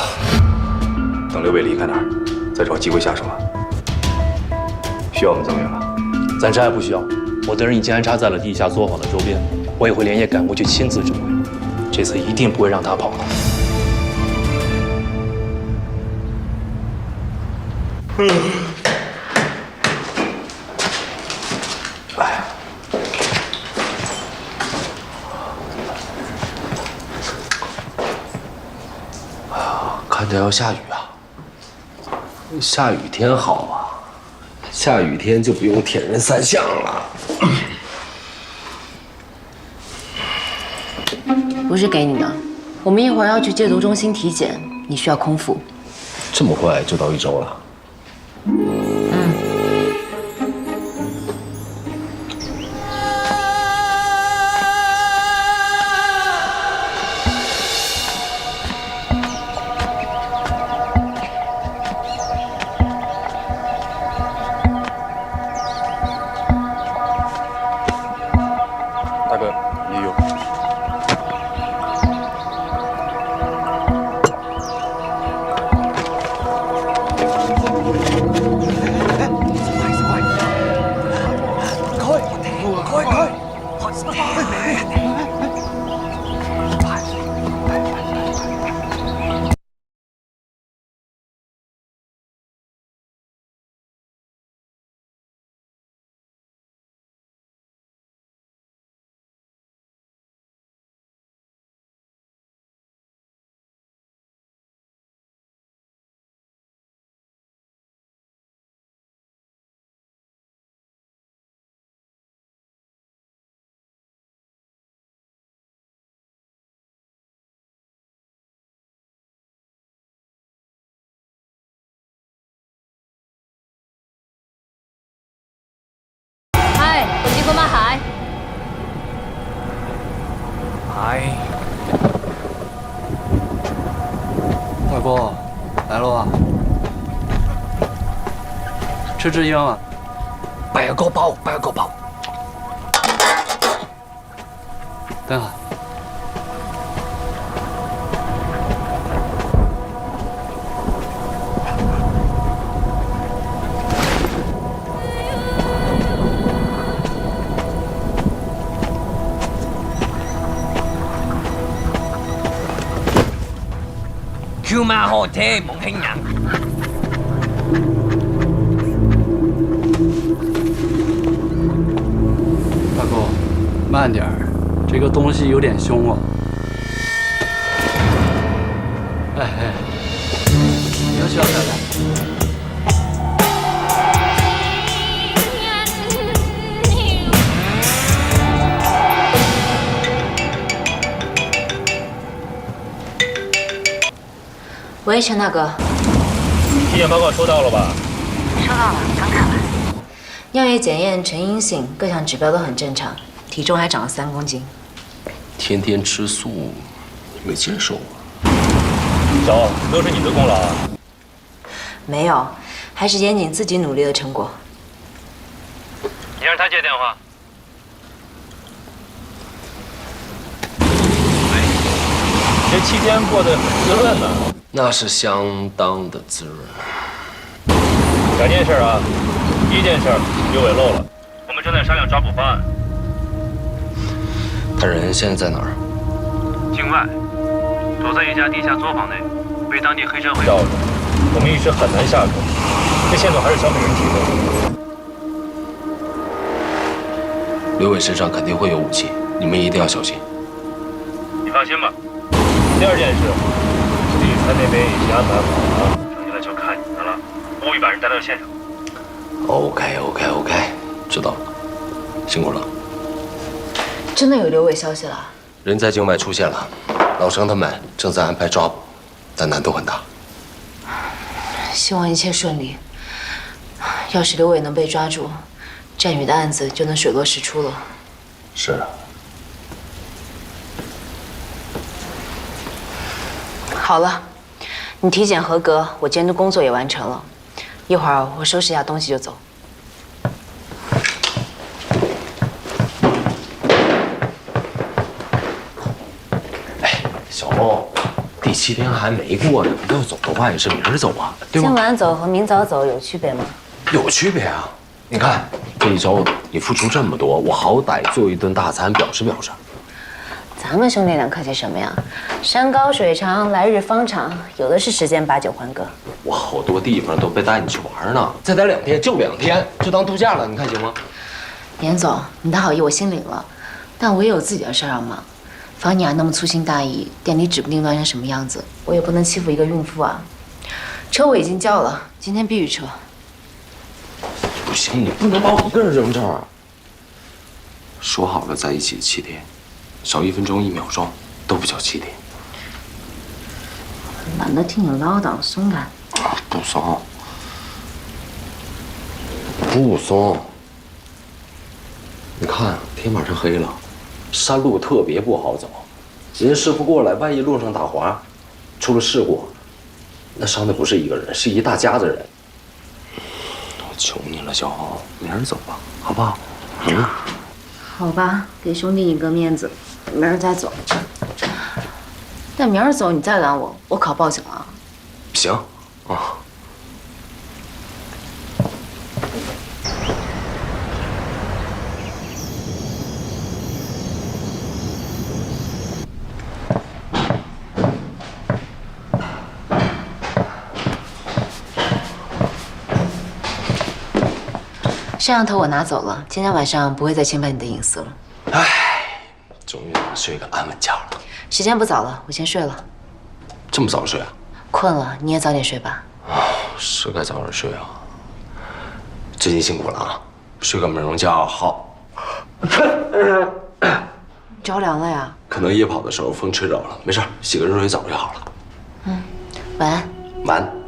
等刘伟离开那儿，再找机会下手啊。需要我们增援吗？暂时还不需要，我的人已经安插在了地下作坊的周边，我也会连夜赶过去亲自指挥。这次一定不会让他跑了。看着要下雨啊！下雨天好啊，下雨天就不用铁人三项了。不是给你的，我们一会儿要去戒毒中心体检，你需要空腹。这么快就到1周了？大哥，也有。哥，来了啊！吃支烟啊？8个包，8个包。等下。叫馬河車蒙興人。大哥，慢点儿，这个东西有点凶哦。哎，有小点的。 喂，陈大哥，体检报告收到了吧？收到了，刚看完。尿液检验呈阴性，各项指标都很正常，体重还长了3公斤。天天吃素，没见瘦啊。小欧，都是你的功劳啊！没有，还是严谨自己努力的成果。你让他接电话。这7天过得很滋润呢。 那是相当的滋润。2件事啊，第一件事，刘伟漏了，我们正在商量抓捕方案。他人现在在哪儿？境外，躲在一家地下作坊内，被当地黑社会罩着。我们一时很难下手，这线索还是小美人提供。刘伟身上肯定会有武器，你们一定要小心。你放心吧。第2件事。 地餐那边已经安排好了，剩下的就看你的了。务必把人带到现场。OK， 知道了，辛苦了。真的有刘伟消息了？人在境外出现了，老生他们正在安排抓捕，但难度很大。希望一切顺利。要是刘伟能被抓住，战宇的案子就能水落石出了。是啊。 好了，你体检合格，我监督工作也完成了，一会儿我收拾一下东西就走。哎，小欧，第7天还没过呢，要走的话也是明儿走啊，对吗？今晚走和明早走有区别吗？有区别啊！你看这一周你付出这么多，我好歹做一顿大餐表示表示。 咱们兄弟俩客气什么呀？山高水长，来日方长，有的是时间把酒欢歌。我好多地方都被带你去玩呢，再待2天就2天，就当度假了，你看行吗？严总，你的好意我心领了，但我也有自己的事要忙。方妮雅那么粗心大意，店里指不定乱成什么样子，我也不能欺负一个孕妇啊。车我已经叫了，今天必须撤。不行，你不能把我一个人扔这儿啊！说好了在一起7天。 少1分钟1秒钟都不叫7天。懒得听你唠叨，松开。不松，不松。你看天马上黑了，山路特别不好走，人家师傅过来，万一路上打滑，出了事故，那伤的不是一个人，是一大家子人。我求你了，小欧，明儿走吧，好不好？嗯。好吧，给兄弟一个面子。 明儿再走，但明儿走你再拦我，我可报警了。行，啊。摄像头我拿走了，今天晚上不会再侵犯你的隐私了。唉。 终于能睡个安稳觉了。时间不早了，我先睡了。这么早睡啊？困了，你也早点睡吧。是该早点睡啊。最近辛苦了啊，睡个美容觉好。着凉了呀？可能夜跑的时候风吹着了，没事，洗个热水澡就好了。嗯，晚安。晚安。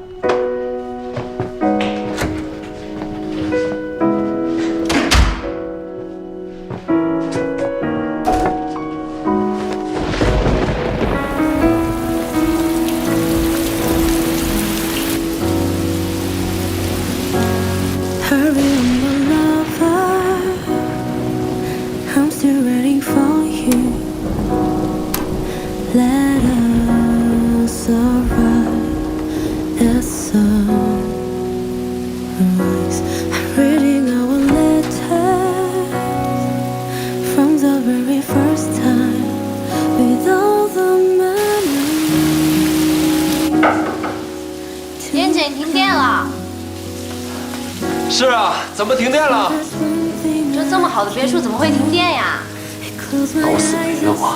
了。是啊，怎么停电了？这么好的别墅怎么会停电呀？搞死没了我！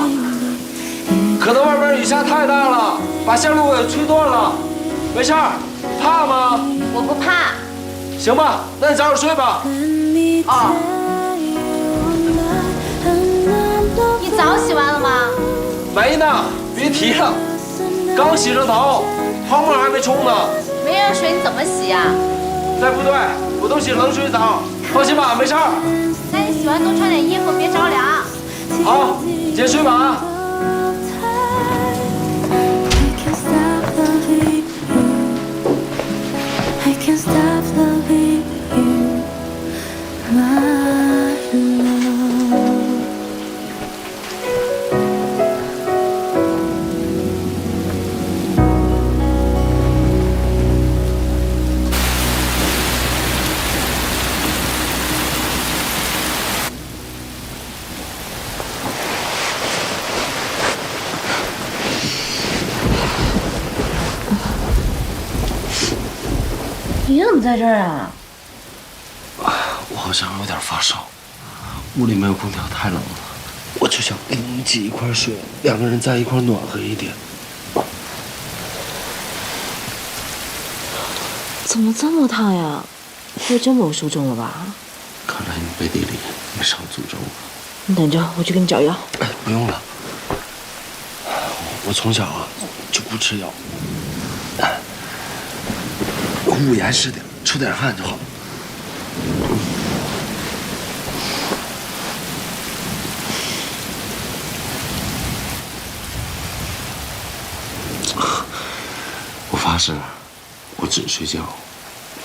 可能外面雨下太大了，把线路给吹断了。没事儿，怕吗？我不怕。行吧，那你早点睡吧。哦。你澡洗完了吗？没呢，别提了，刚洗上头，泡沫还没冲呢。没热水你怎么洗呀？在部队我都洗冷水澡，放心吧，没事儿。那你洗完多穿点衣服，别着凉。好，先睡吧啊。I can't stop loving you, my love. 你怎么在这儿啊？我好像有点发烧，屋里没有空调，太冷了，我就想跟你挤一块睡，两个人在一块暖和一点。怎么这么烫呀？会真谋书中了吧？看来你背地里也上诅咒了。你等着，我去给你找药。哎，不用了，我从小就不吃药。捂严实点，出点汗就好。我发誓，我只睡觉，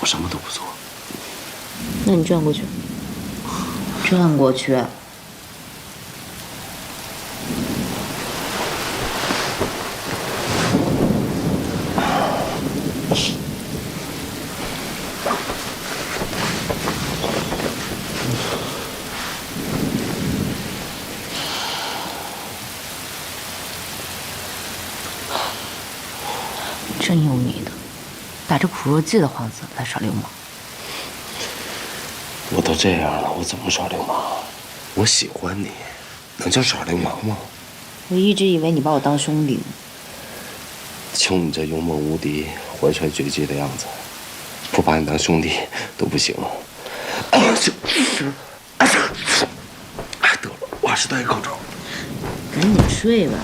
我什么都不做。那你转过去，转过去。真有你的，打着苦肉计的幌子来耍流氓。我都这样了，我怎么耍流氓？我喜欢你，能叫耍流氓吗？我一直以为你把我当兄弟。就你这勇猛无敌、怀揣绝技的样子，不把你当兄弟都不行。哎，得了，我还是戴口罩。赶紧睡吧。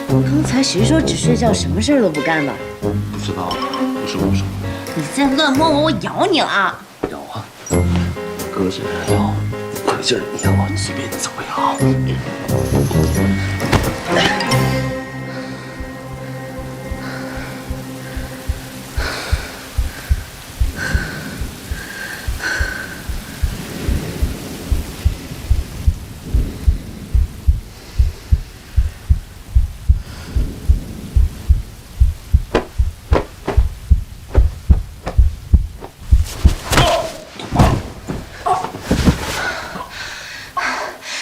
刚才谁说只睡觉什么事儿都不干的？不知道，不是我说的。你再乱摸我，我咬你了！咬啊！搁身上咬，可劲儿咬，随便你怎么咬。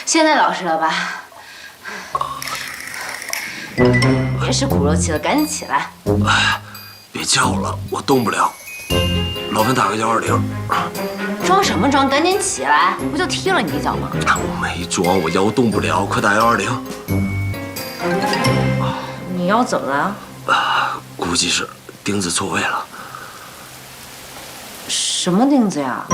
现在老实了吧？别使苦肉计了，赶紧起来！哎，别叫了，我动不了。老板打个120。装什么装？赶紧起来！不就踢了你一脚吗？我没装，我腰动不了，快打120。你腰怎么了？估计是钉子错位了。什么钉子呀？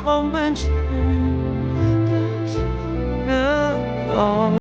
狂奔。